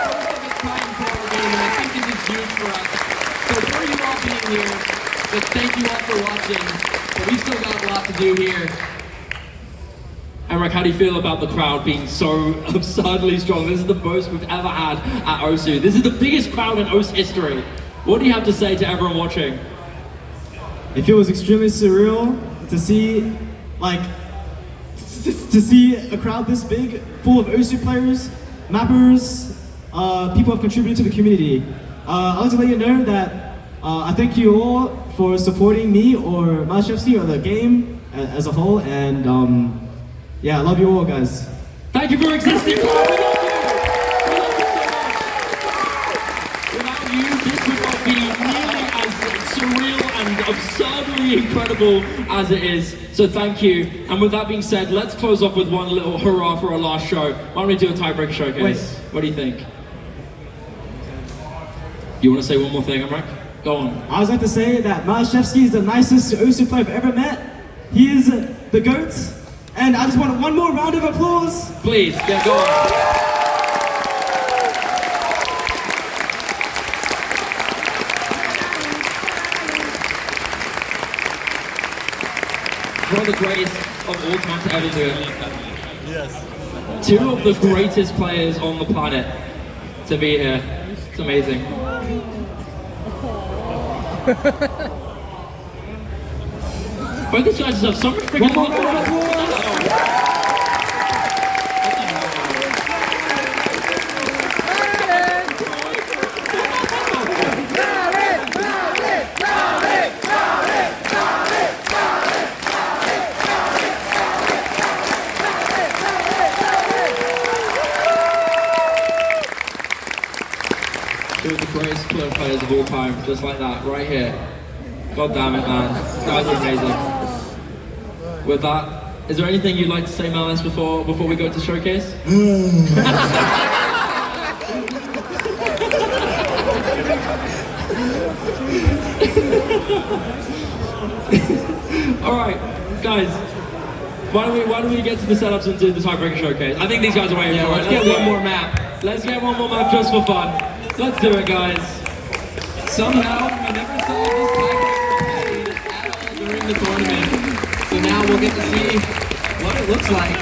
first of its kind for our game, and I think this is huge for us. So for you all being here, just thank you all for watching, but we still got a lot to do here. Mrekk, how do you feel about the crowd being so absurdly strong? This is the most we've ever had at OSU. This is the biggest crowd in OS history. What do you have to say to everyone watching? It feels extremely surreal to see, a crowd this big, full of OSU players, mappers, people who have contributed to the community. I'd like to let you know that I thank you all for supporting me or Maliszewski or the game as a whole, and yeah, I love you all, guys. Thank you for existing. We love you. We love you so much. Without you, this would not be nearly as surreal and absurdly incredible as it is. So thank you. And with that being said, let's close off with one little hurrah for our last show. Why don't we do a tiebreaker showcase? Wait. What do you think? You want to say one more thing, Mrekk? Go on. I would like to say that Maliszewski is the nicest OSU player I've ever met. He is the GOAT. And I just want one more round of applause. Please, yeah, go on. One of the greatest of all time to ever do it. Yes. two of the greatest players on the planet to be here. It's amazing. Both these guys have so much freaking two of the greatest Splurge players of all time, just like that, right here. God damn it, man. You guys are amazing. With that, is there anything you'd like to say, Malice, before we go to showcase? Alright, guys. Why don't we get to the setups and do the tiebreaker showcase? I think these guys are waiting for it. Let's get one more map. Let's get one more map just for fun. Let's do it, guys. Somehow, we never saw this tiebreaker played at all during the tournament. So now we'll get to see what it looks like.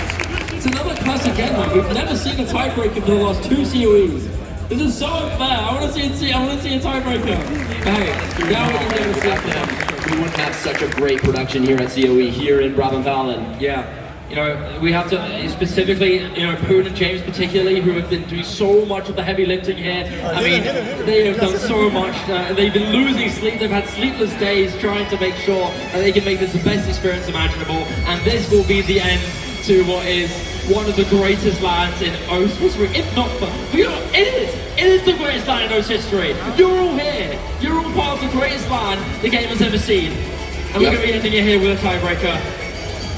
It's another class again, man. We've never seen a tiebreaker for the last 2 COEs. This is so unfair. I want to see a tiebreaker. Hey, now we can get to see it now. We wouldn't have such a great production here at COE, here in Brabanvalen. Yeah. You know, we have to specifically, you know, Poon and James particularly, who have been doing so much of the heavy lifting here. I mean, they have done so much. They've been losing sleep. They've had sleepless days trying to make sure that they can make this the best experience imaginable. And this will be the end to what is one of the greatest lands in OS history, if not for you know, it is the greatest land in OS history. You're all here. You're all part of the greatest land the game has ever seen. And we're going to be ending it here with a tiebreaker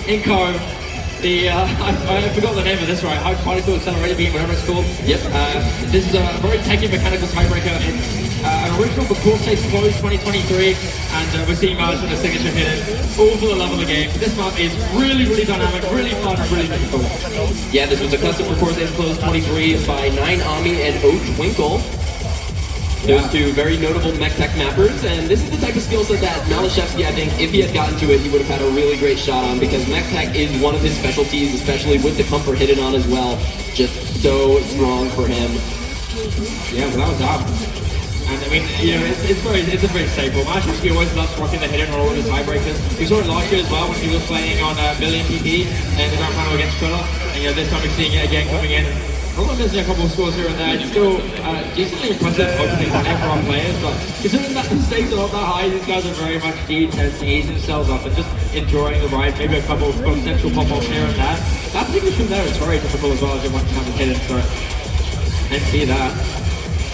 in COE. I forgot the name of this, right? High particle accelerator beam, whatever it's called. Yep. This is a very techy mechanical tiebreaker. It's an original for Cortex Close 2023, and we're seeing Malice with the signature hidden, all for the love of the game. This map is really, really dynamic, really fun, and really difficult. Yeah, this was a custom for Cortex Close 23 by 9Ami and Oat Twinkle. Those two very notable mech tech mappers, and this is the type of skill set that Maliszewski, I think, if he had gotten to it, he would have had a really great shot on, because mech tech is one of his specialties, especially with the comfort hidden on as well. Just so strong for him. Yeah, without a doubt. And I mean, you know, it's a very staple. Maliszewski always loves rocking the hidden on all of his tiebreakers. We saw it last year as well when he was playing on Billy and PP in the grand final against Triller, and you know, this time we're seeing it again coming in. Although missing a couple of scores here and there, it's still decently impressive openings on there for our players, but considering that the stakes are not that high, these guys are very much keen to ease themselves up and just enjoying the ride, maybe a couple of potential pop-offs here and there. That particular from there is very difficult as well as you're watching having hidden, so and see that.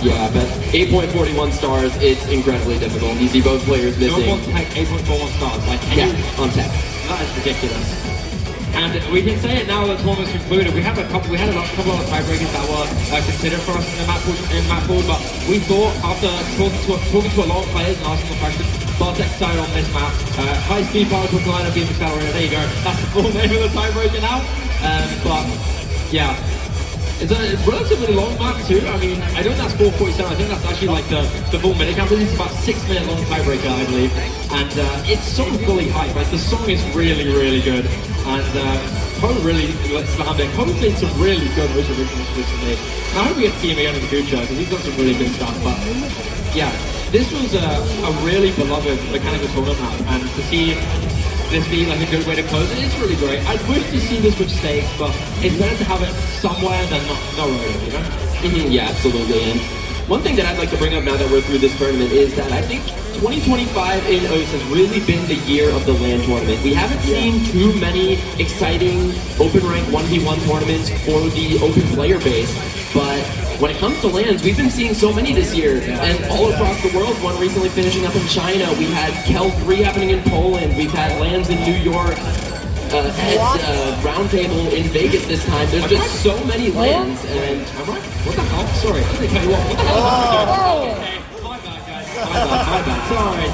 Yeah, but 8.41 stars, it's incredibly difficult. You see both players missing. No one take 8.41 stars, like yeah, on tech. That is ridiculous. And we can say it now that the tournament's concluded. We had a couple of tiebreakers that were considered for us in the map pool, but we thought after talking to a lot of players and asking the question, Bartek decided on this map. High speed particle collider beam accelerator. There you go. That's the full name of the tiebreaker now. But yeah. It's a relatively long map too. I mean, I don't think that's 447. I think that's actually like the full minicamp. This is about 6 minute long tiebreaker, I believe. And it's so fully hyped. Like the song is really, really good. And Cole really slammed it. Cole played some really good originals recently. And I hope we get to see him again in the future because he's done some really good stuff. But yeah, this was a really beloved mechanical tournament map, and to see this being like a good way to close it, it's really great. I'd wish to see this with stakes, but it's better to have it somewhere than nowhere, you know? Yeah, absolutely. And one thing that I'd like to bring up now that we're through this tournament is that I think 2025 in OS has really been the year of the LAN tournament. We haven't seen too many exciting open rank 1v1 tournaments for the open player base, but when it comes to LANs, we've been seeing so many this year, and all across the world. One recently finishing up in China. We had Kel 3 happening in Poland. We've had LANs in New York. Roundtable in Vegas this time. There's just so many LANs, and what the hell? Sorry, I didn't cut you off. What the hell? Okay, my bad, guys. My bad. Sorry.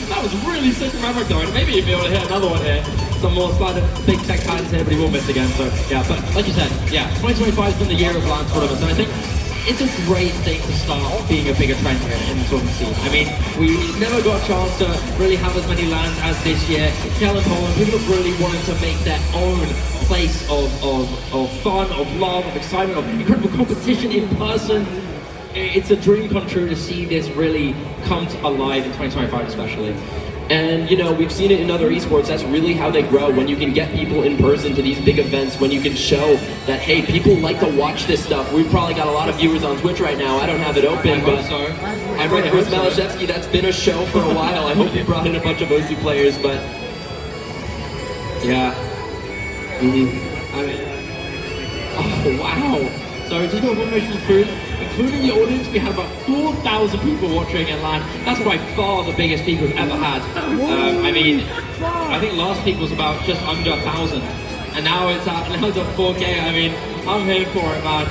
That was really sick from Maverick though, and maybe you'll be able to hit another one here. Some more sliding big tech patterns here, but he will miss again. So yeah, but like you said, yeah, 2025 has been the year of LAN tournaments, and I think it's a great thing to start being a bigger trend here in the tournament scene. I mean, we never got a chance to really have as many LANs as this year. Kel and Poland, people have really wanted to make their own place of fun, of love, of excitement, of incredible competition in person. It's a dream come true to see this really come to alive in 2025 especially. And you know, we've seen it in other esports, that's really how they grow, when you can get people in person to these big events, when you can show that, hey, people like to watch this stuff. We've probably got a lot of viewers on Twitch right now, I don't have it open, but I read Chris Maliszewski, that's been a show for a while. I hope you brought in a bunch of OSU players, but yeah. I mean, oh wow. So just got information for food. Including the audience, we had about 4,000 people watching in live. That's by far the biggest peak we've ever had. I mean, I think last peak was about just under 1,000. And now it's at 4K. I mean, I'm here for it, man.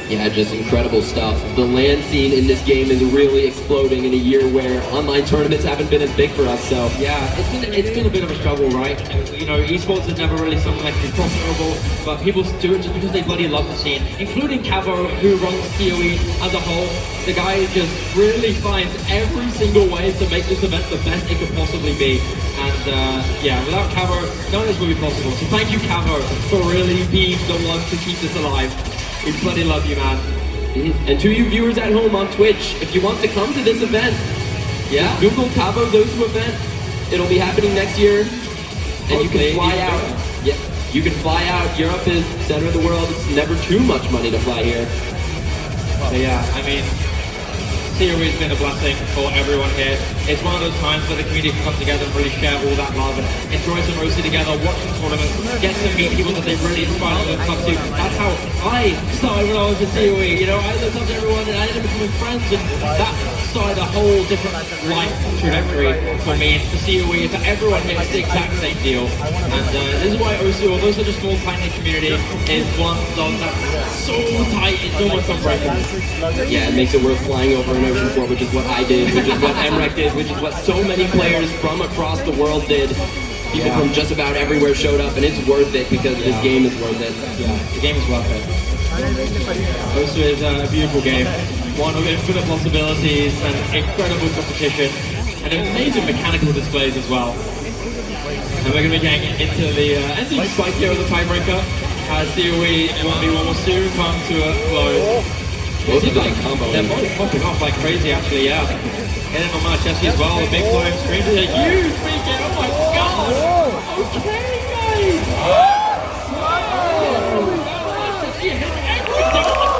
Yeah, just incredible stuff. The LAN scene in this game is really exploding in a year where online tournaments haven't been as big for us, so. Yeah, it's been a bit of a struggle, right? You know, esports is never really something that can be profitable, but people do it just because they bloody love the scene, including Cavo, who runs COE as a whole. The guy just really finds every single way to make this event the best it could possibly be. And yeah, without Cavo, none of this would be possible. So thank you, Cavo, for really being the one to keep this alive. We bloody love you, man. And to you viewers at home on Twitch, if you want to come to this event, yeah, Google Cavo Osu event. It'll be happening next year, and you can fly out. Yeah, you can fly out. Europe is center of the world. It's never too much money to fly here. So yeah, I mean, COE has been a blessing for everyone here. It's one of those times where the community can come together and really share all that love and enjoy some roasting together, watch some tournaments, get to meet people that they really inspire to look up to. That's how I started when I was in COE. You know, I looked up to everyone and I ended up becoming friends, and that started a whole different life trajectory for me, for COE, for everyone here. It's the exact same deal. And this is why OSU, although such a small, tiny community, is one that's so tight, it's almost unbreakable. Yeah, it makes it worth flying over an ocean for, which is what I did, which is what Mrekk did, which is what so many players from across the world did. People from just about everywhere showed up, and it's worth it because this game is worth it. Yeah, the game is worth it. OSU is a beautiful game, one of infinite possibilities and incredible competition, and amazing mechanical displays as well. And we're going to be getting into the ending spike here of the tiebreaker, as COE 1v1 will soon come to a close. Both of them combo. They're both popping off like crazy, actually, yeah. Hitting on Maliszewski as well, the big flowing screens are huge weekend, oh my god! Okay, guys! Maliszewski hit everything, oh my god!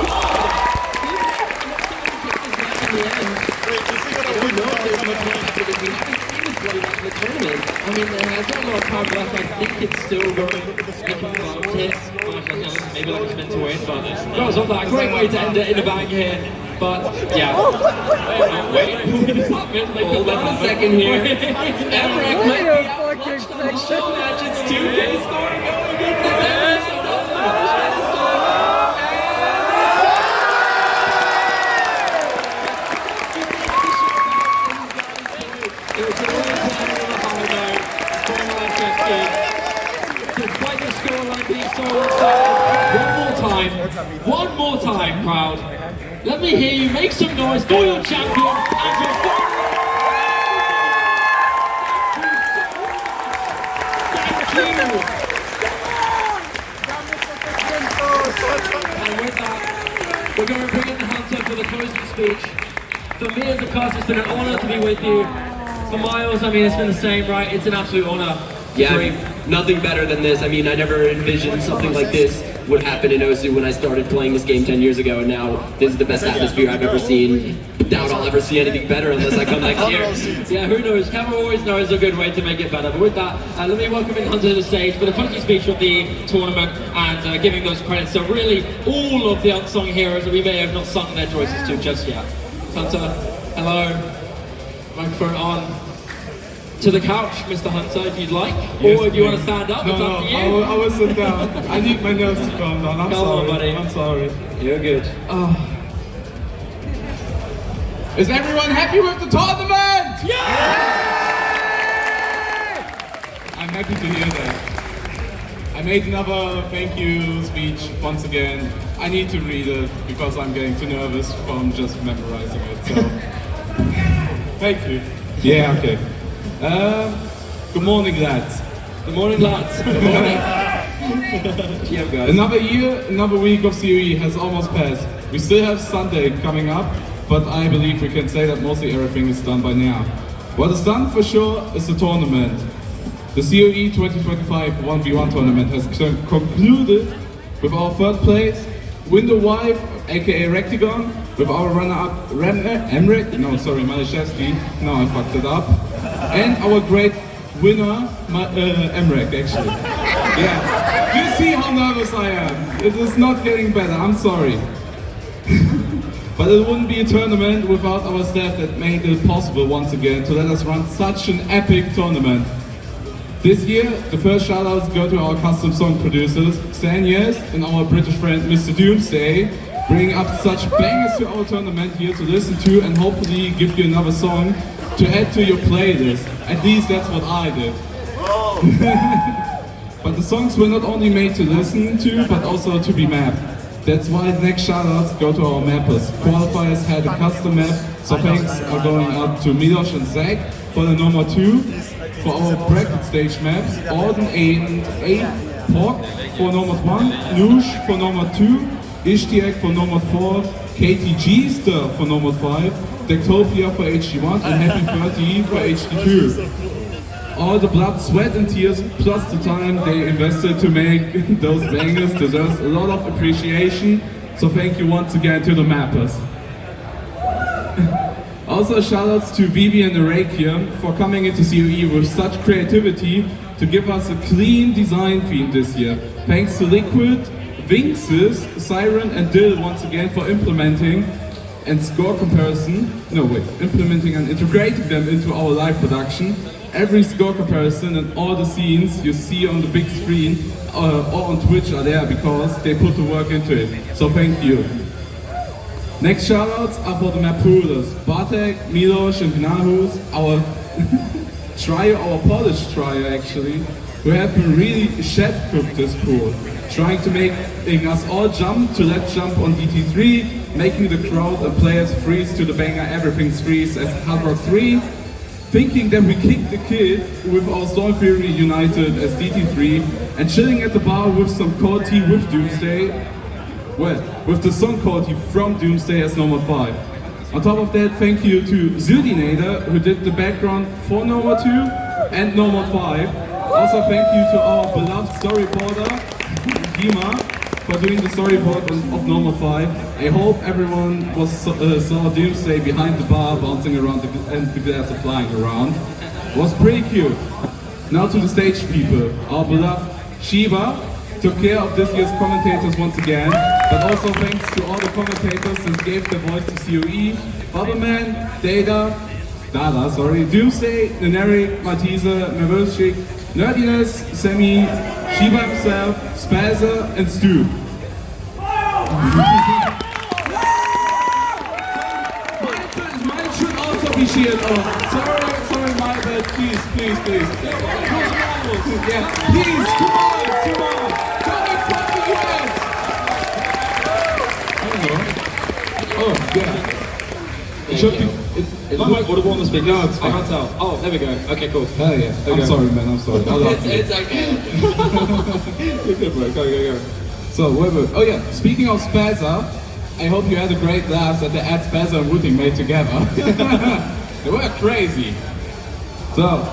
I mean, there's not a lot of time left. I think it's still going. Maybe like a spin to win, but goes on that. Great way to end it in the bag here. But yeah. Wait. Hold on a second here. Mrekk might be out watching the show match. It's 2K scoring going into the episode. Despite the scoreline being so one more time, crowd. Let me hear you make some noise for your champion and your Thank you. And with that, we're going to bring in the Hunter for the closing speech. For me as a cast, it's been an honor to be with you. For Miles, I mean, it's been the same, right? It's an absolute honor. Yeah, nothing better than this. I mean, I never envisioned something like this would happen in OSU when I started playing this game 10 years ago, and now this is the best atmosphere I've ever seen. Doubt I'll ever see anything better unless I come next year. Yeah, who knows? Camo always knows a good way to make it better. But with that, let me welcome in Hunter to the stage for the closing speech of the tournament and giving those credits to really all of the unsung heroes that we may have not sung their choices to just yet. Hunter, hello. Microphone on. To the couch, Mr. Hunter, if you'd like. Yes, or if you please. want to stand up, No, it's up to you. I will sit down. I need my nerves to calm down. I'm Come sorry. on, buddy. I'm sorry. You're good. Is everyone happy with the tournament? Yeah! I'm happy to hear that. I made another thank you speech once again. I need to read it because I'm getting too nervous from just memorizing it. So, thank you. Yeah, okay. Good morning, lads. Good morning, lads. Good morning. Yeah, guys. Another year, another week of COE has almost passed. We still have Sunday coming up, but I believe we can say that mostly everything is done by now. What is done for sure is the tournament. The COE 2025 1v1 tournament has concluded with our third place, Window Wife, aka Rectagon, with our runner-up Maliszewski, now I fucked it up, and our great winner, Mrekk actually. Yeah, you see how nervous I am. It is not getting better, I'm sorry. But it wouldn't be a tournament without our staff that made it possible once again to let us run such an epic tournament. This year, the first shoutouts go to our custom song producers, Xanias and our British friend Mr. Doomsday, bringing up such bangers to our tournament here to listen to and hopefully give you another song to add to your playlist. At least that's what I did. But the songs were not only made to listen to, but also to be mapped. That's why the next shoutouts go to our mappers. Qualifiers had a custom map, so thanks are going out to Milos and Zach for the number 2. For our bracket stage maps, Orden and Pork for number 1, Noosh for number 2, Ishtiak for number 4, KTG Stir for number 5, Dectopia for HD1 and Happy 30 for HD2. All the blood, sweat and tears, plus the time they invested to make those bangers deserves a lot of appreciation, so thank you once again to the mappers. Also shoutouts to Vivi and Arakium for coming into COE with such creativity to give us a clean design theme this year. Thanks to Liquid, Vinxes, Siren and Dill once again for implementing and implementing and integrating them into our live production. Every score comparison and all the scenes you see on the big screen or on Twitch are there because they put the work into it. So thank you. Next shoutouts are for the map poolers, Bartek, Milos and Gnahus, our trio, our Polish trio actually, who have been really chef-cooked this pool, trying to making us all jump to Let's Jump on DT3, making the crowd and players freeze to the banger Everything's Freeze as Hard Rock 3, thinking that we kicked the kid with our Storm Fury United as DT3, and chilling at the bar with some cold tea with Doomsday, well, with the song quality from Doomsday as number 5. On top of that, thank you to Zildinator, who did the background for number 2 and number 5. Also thank you to our beloved storyboarder, Dima, for doing the storyboard of number 5. I hope everyone saw Doomsday behind the bar bouncing around and the glass are flying around. It was pretty cute. Now to the stage people. Our beloved Shiva took care of this year's commentators once again, but also thanks to all the commentators that gave their voice to COE, Bubbleman, Dada, Doomsday, Neneric, Matisa, Maliszewski, Nerdiness, Semi, Shiba himself, Spazzer, and Stu. Mine should also be cheered on. Sorry, my bad, please. Yeah, please, come on. Coming from the US! Oh, yeah. It should be. It might would have worn the speaker. No, it's fine. I can't tell. Oh, there we go. Okay, cool. Hell yeah. I'm sorry, man. I'm sorry. It's okay. You're good, bro. Go. So, oh yeah. Speaking of Spazzer, I hope you had a great laugh that the ad Spazzer and Wooting made together. They were crazy. So,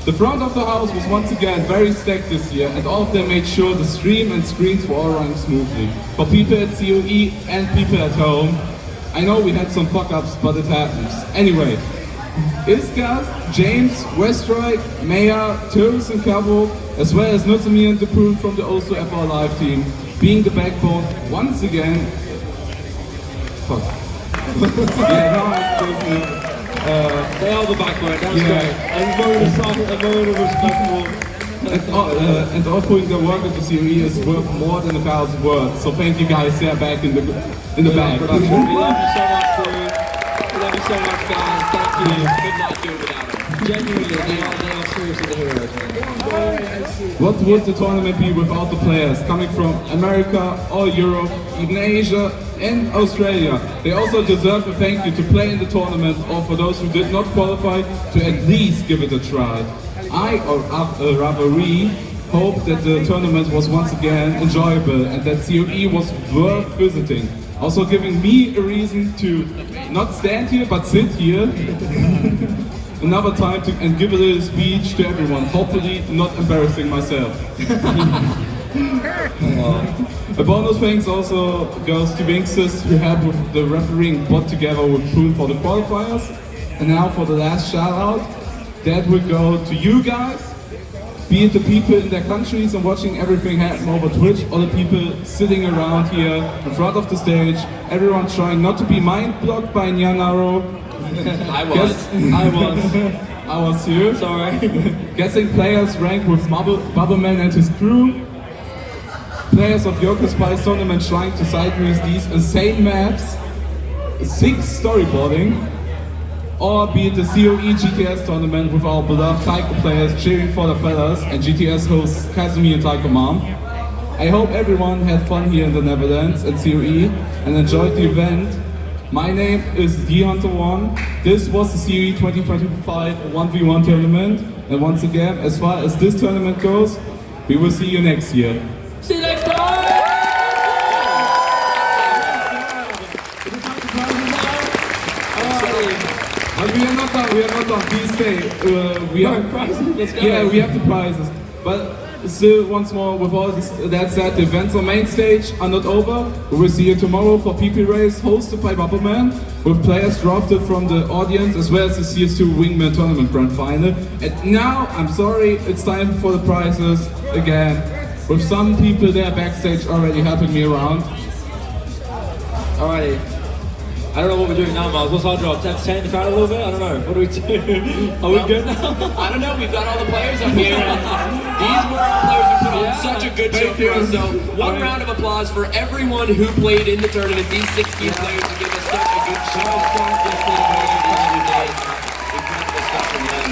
the front of the house was once again very stacked this year, and all of them made sure the stream and screens were all running smoothly. For people at COE and people at home, I know we had some fuck-ups, but it happens. Anyway, Iskas, James, Westroy, Maya, Turus and Cabo, as well as Nutzami and the crew from the Also FR Live team, being the backbone once again. Fuck. Yeah, now I'm listening. They are the backbone, that's great. And very respectful. And all putting their work into COE is worth more than 1,000 words. So thank you guys there back in the back. We love you so much, crew. We love you so much, guys. Thank you. Could not do it without them. Genuinely, they are seriously the heroes, man. What would the tournament be without the players coming from America, all Europe, even Asia and Australia? They also deserve a thank you to play in the tournament, or for those who did not qualify, to at least give it a try. I, or rather we, hope that the tournament was once again enjoyable and that COE was worth visiting. Also giving me a reason to not stand here but sit here another time and give a little speech to everyone, hopefully not embarrassing myself. A bonus thanks also goes to Vinxus who helped with the refereeing bot together with Poon for the qualifiers. And now for the last shout out, that will go to you guys, be it the people in their countries and watching everything happen over Twitch, or the people sitting around here in front of the stage, everyone trying not to be mind blocked by Nyanaro. I was. I was too. Sorry. Guessing players ranked with Bubbleman and his crew. Players of Yoko Spice tournament trying to sideways these insane maps. 6 storyboarding. Or be it the COE GTS tournament with our beloved Taiko players cheering for the fellas and GTS hosts Casimir and Taiko Mom. I hope everyone had fun here in the Netherlands at COE and enjoyed the event. My name is DHunter1. This was the COE 2025 1v1 tournament. And once again, as far as this tournament goes, we will see you next year. See you next time! But we are not done, please stay. We have the prizes. But still, once more, with all this, that said, the events on main stage are not over. We will see you tomorrow for PP Race hosted by Bubbleman, with players drafted from the audience, as well as the CS2 Wingman Tournament Grand Final. And now, I'm sorry, it's time for the prizes again, with some people there backstage already helping me around. Alrighty. I don't know what we're doing now, Miles. What's our job? Entertain the crowd a little bit? I don't know. What do we do? Are we good now? I don't know, we've got all the players up here. These were all players who put on such a good show for us. So one round of applause for everyone who played in the tournament. These 16 players who gave us such a good show. Incredible stuff from them.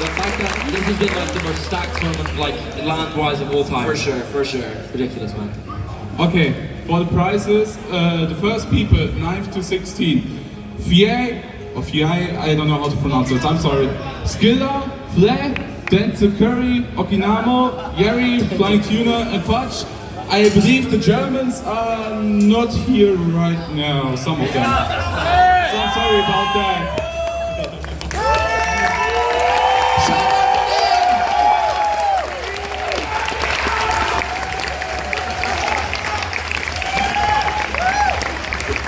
The fact that this has been like the most stacked tournament, like land-wise of all time. For sure. Ridiculous, man. Okay, for the prizes, the first people, 9th to 16, Fiei, I don't know how to pronounce it, I'm sorry. Skilla, Fle, Denzel Curry, Okinamo, Yeri, Flying Tuna, and Fudge. I believe the Germans are not here right now, some of them. So I'm sorry about that.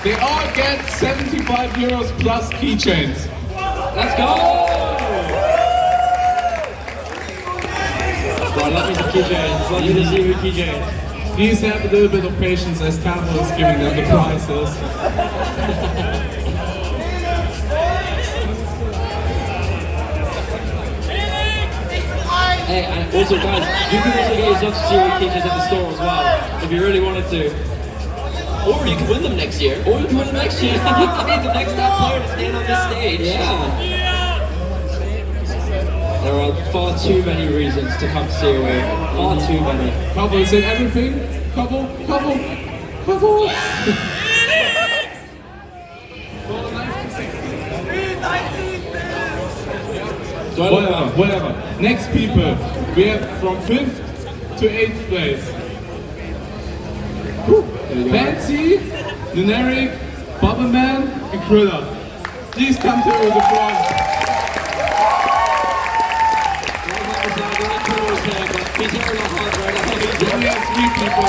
They all get 75 euros plus keychains. Let's go! Right, let me some keychains. Let me just see your keychains. Please have a little bit of patience as Camellia is giving them the prizes. Hey, and also guys, you can also get yourself some serious keychains at the store as well, if you really wanted to. Or you can win them next year. Or you can win them next year. You can be the next top player to stand on this stage. Yeah. There are far too many reasons to come to COE. Far too many. Couple, is it everything? Couple. Whatever. Next people, we have from 5th to 8th place. Fancy, Generic, Bubbleman, and Krilla. Please come to the front. We only have 3 people.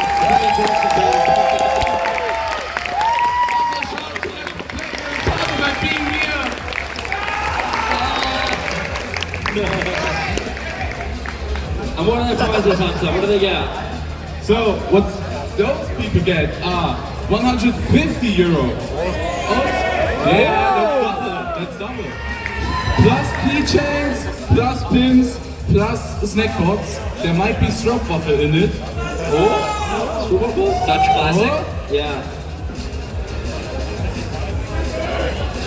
Bubbleman being here. And what are their prizes, Hunter? What do they get? So, what those people get are 150 euro. That's double. Plus keychains, plus pins, plus snack pots. There might be stroopwafel in it. Stroopwafel? Dutch classic. Yeah.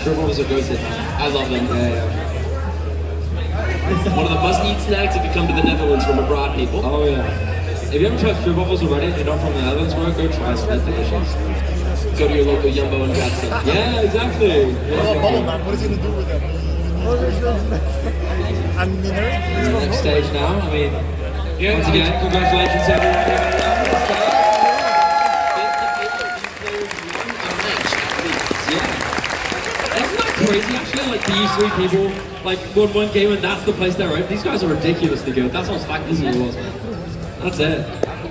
Stroopwafels are goated. I love them. Yeah. One of the must-eat snacks if you come to the Netherlands from abroad, people. Oh yeah. If you haven't tried stroopwafels already and you're not from the Netherlands, bro, go try some. They're delicious. Go to your local Jumbo and grab some. Yeah, exactly. What about Bubbleman? What is he gonna do with them? Next stage now. I mean, Yeah, once again, congratulations everyone. Isn't that crazy actually? Like these three people, like won one game and that's the place they're at. These guys are ridiculously good. That's how fantasy it was, man. That's it.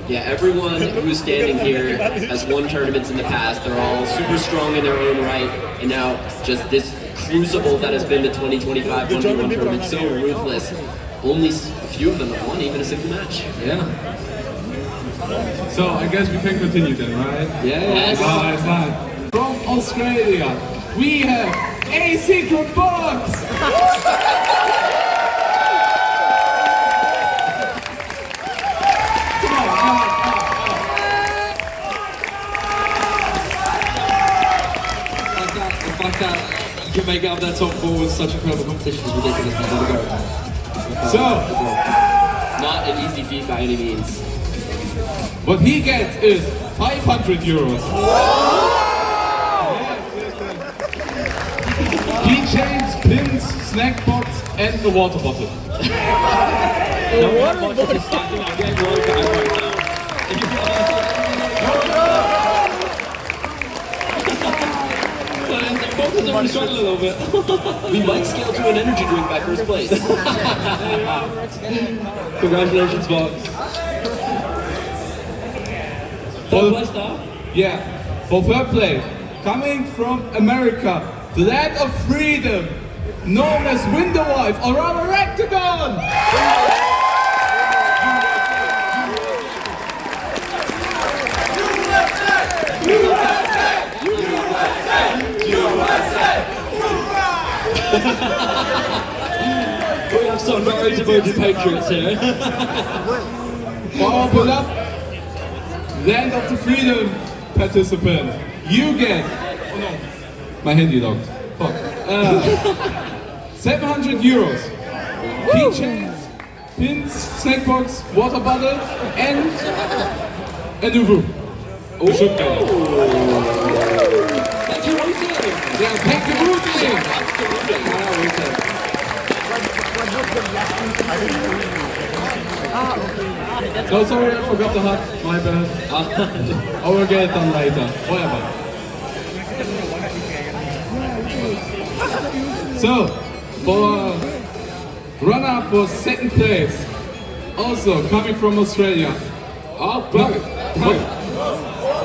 Yeah, everyone who's standing here has won tournaments in the past. They're all super strong in their own right, and now just this crucible that has been the 2025 1v1 tournament, so ruthless. Only a few of them have won even a single match. Yeah. So I guess we can continue then, right? Yes. It's fine. From Australia, we have a secret box! The fact that you can make it up that top four with such incredible competition is ridiculous, man. There we go. So, Not an easy feat by any means. what he gets is 500 euros. Keychains, pins, snack box, and a water bottle. We might scale to an energy drink by first place. Congratulations, Box. Third place now? Yeah, for third place, coming from America, the land of freedom, known as Window Wife, or rather Rectagon! We have some very devoted patriots here. For beloved land of the freedom participant, you get... Oh no, my handy locked. Fuck. 700 euros. Keychains, pins, snack box, water bottle, and a Nuko. Oh, should get it. Thank you, Rita. Yeah, thank you, Rudy. No, sorry, I forgot the hat. My bad. I will get it done later. Whatever. So, for runner-up for second place, also coming from Australia. Oh, perfect.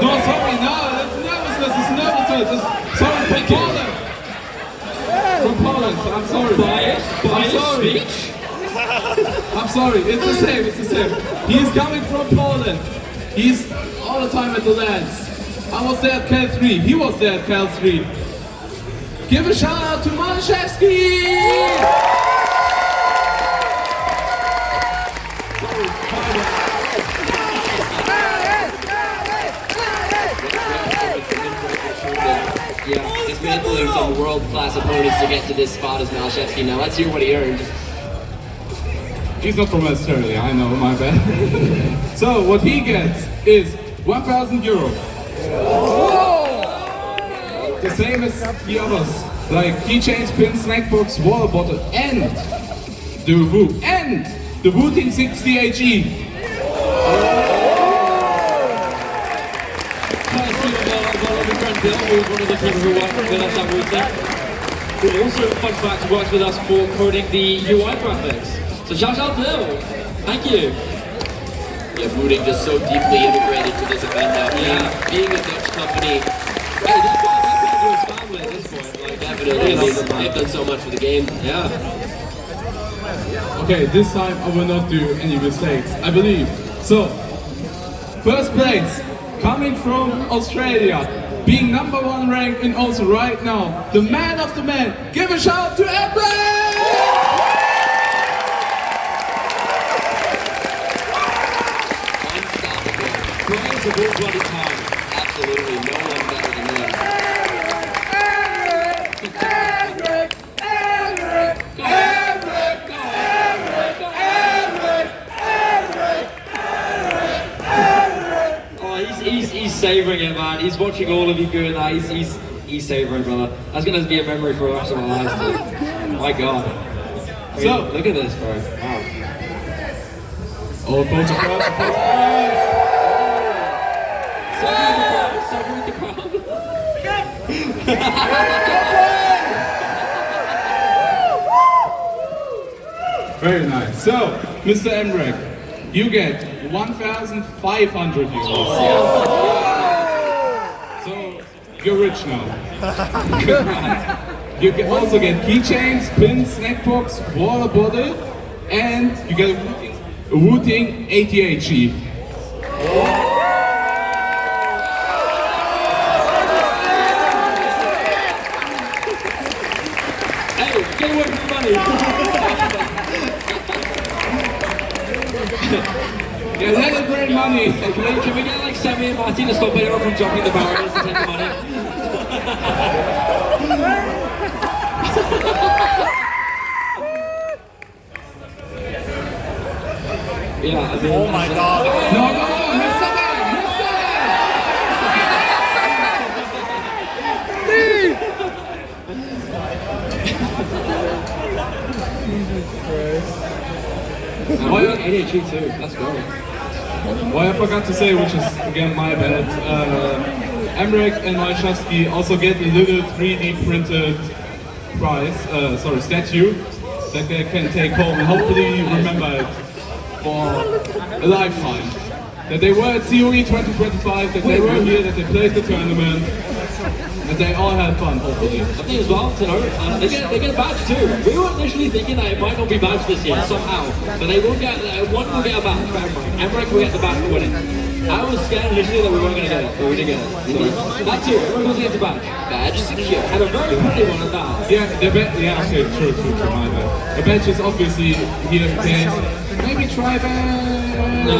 No, sorry, no, it's nervousness. It's sorry, from Poland. From Poland, I'm sorry. I'm sorry. I'm sorry, it's the same. He's coming from Poland. He's all the time at the lands. I was there at Cal 3, he was there at Cal 3. Give a shout out to Maliszewski! Yeah, dismantling some world-class opponents to get to this spot as Maliszewski. Now let's hear what he earned. He's not from Australia, I know, my bad. So, what he gets is 1,000 euros. The same as the others, like keychains, pins, snack box, water bottle, and the Woo, and the Wooting 60HE. Who also, fun fact, works with us for coding the UI graphics. So shout out Bill. Thank you. Yeah, Wooting just so deeply integrated to this event now. Being a Dutch company, Hey, that's why I'm to his family at this point. Like, definitely, they've done so much for the game. yeah. Okay, this time I will not do any mistakes, I believe. So, first place, coming from Australia, being #1 ranked in also right now, the man of the man. Give a shout out to Emre! Playing the ball bloody time. Absolutely, no one better than him. Oh, he's savouring it, man. He's watching all of you doing that. He's savouring, brother. That's gonna be a memory for the rest of our lives, too. My God. So, look at this, bro. Wow. Oh, photographs. Suffering the crowd. Very nice. So, Mr. Mrekk, you get 1,500 euros. So, you're rich now. You can also get keychains, pins, snack box, water bottle, and you get a Wooting ATHE. Hey, get away from the money. Yeah, that's great money. Hey, can we get like Sammy and Marty to stop anyone from jumping the barriers and take the money? Yeah, I mean, oh my God. No, Mr. Dan, Mr. Dan! Why not ADHD too? Let's go. What I forgot to say, which is again my bad, Mrekk and Maliszewski also get a little 3D printed statue that they can take home and hopefully remember it for a lifetime. That they were at COE 2025, that they were here, that they played the tournament, that they all had fun, hopefully. I think as well, you know, they get a badge too. We were initially thinking that it might not be badged this year somehow, but they will get one will get a badge for Mrekk will get the badge for winning. I was scared initially that we weren't going to get it, but we did get it. So that too, everyone gets a badge. Badge secure. And a very pretty one at that. Yeah, okay, true, my bad. The badge is obviously here in case. Maybe try badge. No,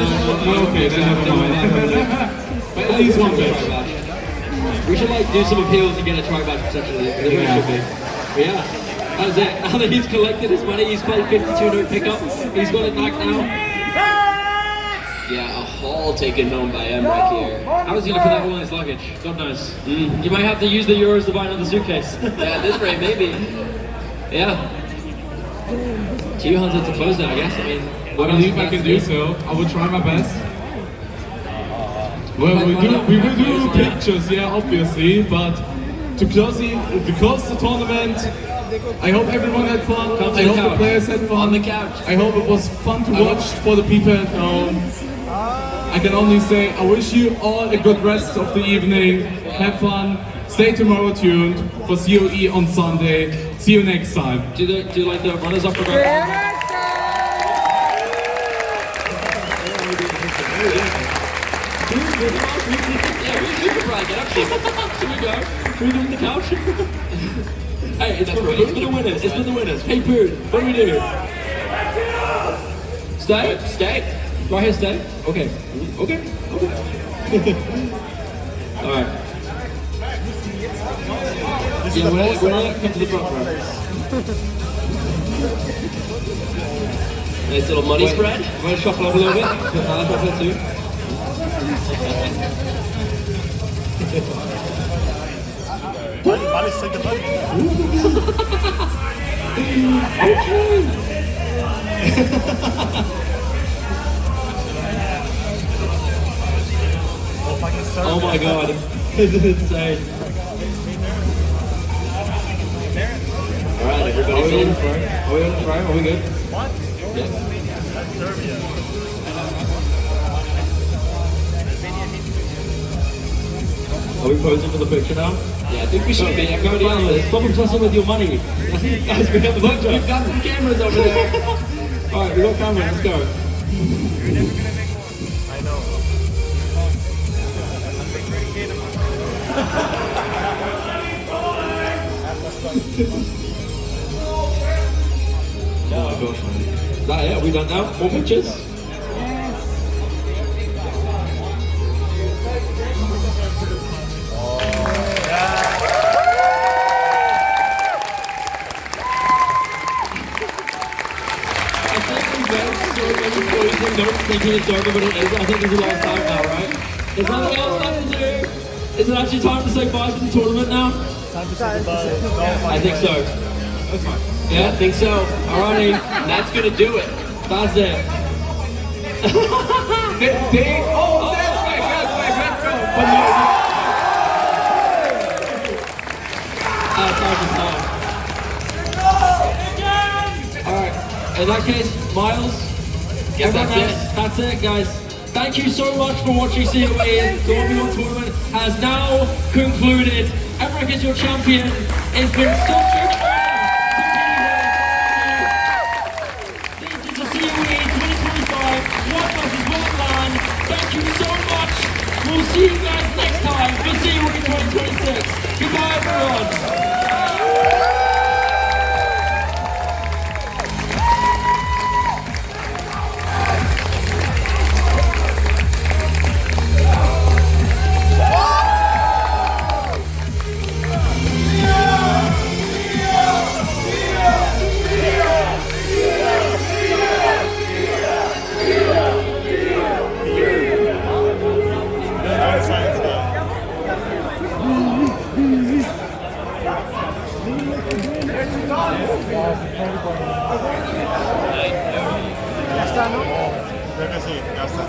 okay, then never mind. But at least one badge. We should like do some appeals and get a try badge potentially. Should be. But yeah, that's it. Now that he's collected his money, he's played 52 note pickup. He's got it back now. Yeah, a haul taken home by Mrekk here. How is he gonna fit that all in his luggage? God knows. You might have to use the euros to buy another suitcase. Yeah, at this rate, maybe. Yeah. 200 to close that, I guess. I mean, I believe I can do so. I will try my best. Well, we will do pictures, yeah, obviously, but to close the tournament, I hope everyone had fun. I hope the players had fun. On the couch. I hope it was fun to watch for the people at home. I can only say I wish you all a good rest of the evening. Have fun. Stay tomorrow tuned for COE on Sunday. See you next time. Do you like the runners up for that? Yeah, we could probably get up here. Should we go? Should we do it on the couch? Hey, it's for the winners. It's for the winners. Hey, Poo, what do we do? Stay? Stay. Right here, stay? Okay. Okay. Alright. Yeah, we're gonna come to the front row. Nice little money spread. We're gonna shuffle up a little bit. I'll shuffle too. Money's taking money. Oh my God, this is insane. Alright, everybody's in. Are we on the frame? Are we good? What? Yeah. That's Serbia. Are we posing for the picture now? Yeah, I think we should be. Go down there. Stop obsessing with your money. Guys, we have the picture. We've got some cameras over there. Alright, we got cameras, let's go. I know. Oh my gosh, man. Is that it? Are we done now? More pictures? Thinking it's over, but it is. I think it's a long time now, right? There's nothing else left to do. Is it actually time to say bye to the tournament now? Time to say goodbye. I think so. That's fine. Yeah, I think so. Alrighty, That's gonna do it. that's it. That's right, let's go. Alright, in that case, Miles, Guess everyone that's else, that's it guys. Thank you so much for watching COE. The One Tournament has now concluded. Emmerich is your champion. It's been such a honor to be here. This is the COE 2025 One versus One LAN. Thank you so much. We'll see you guys next time for COE 2026. Goodbye everyone. Creo que sí, ya está.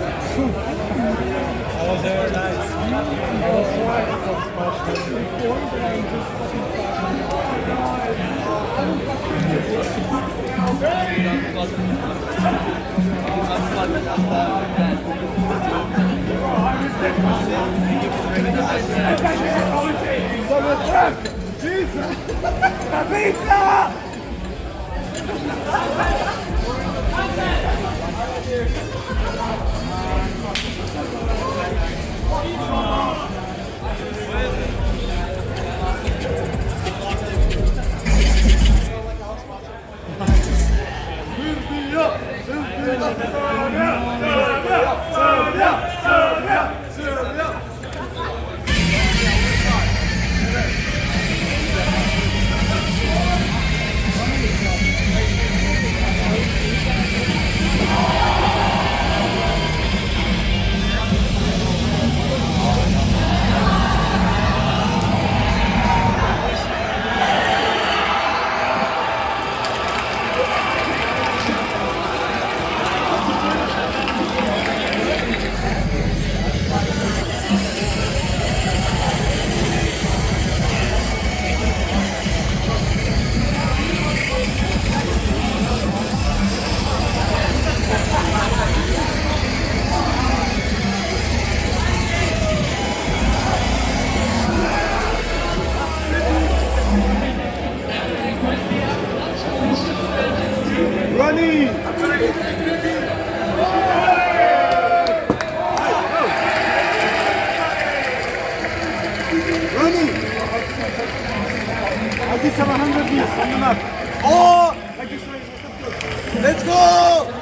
Let's go!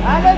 Allez,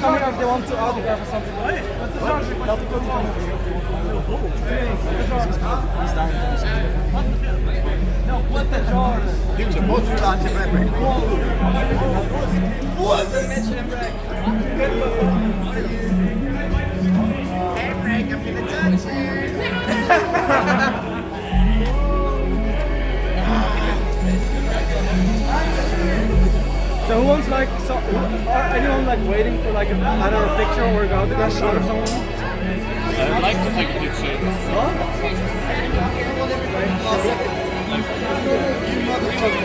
come here if they want to autograph or something. No, what the jar? Picture, both with anti-memory. What is this? Hey, Mrekk, I'm gonna touch you. So who wants like, are anyone like waiting for like either a picture or an autograph shot of someone? I'd like to take a picture.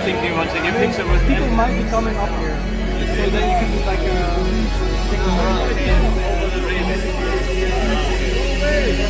Think you want to take a picture with People might be coming up here, so then you can just like take a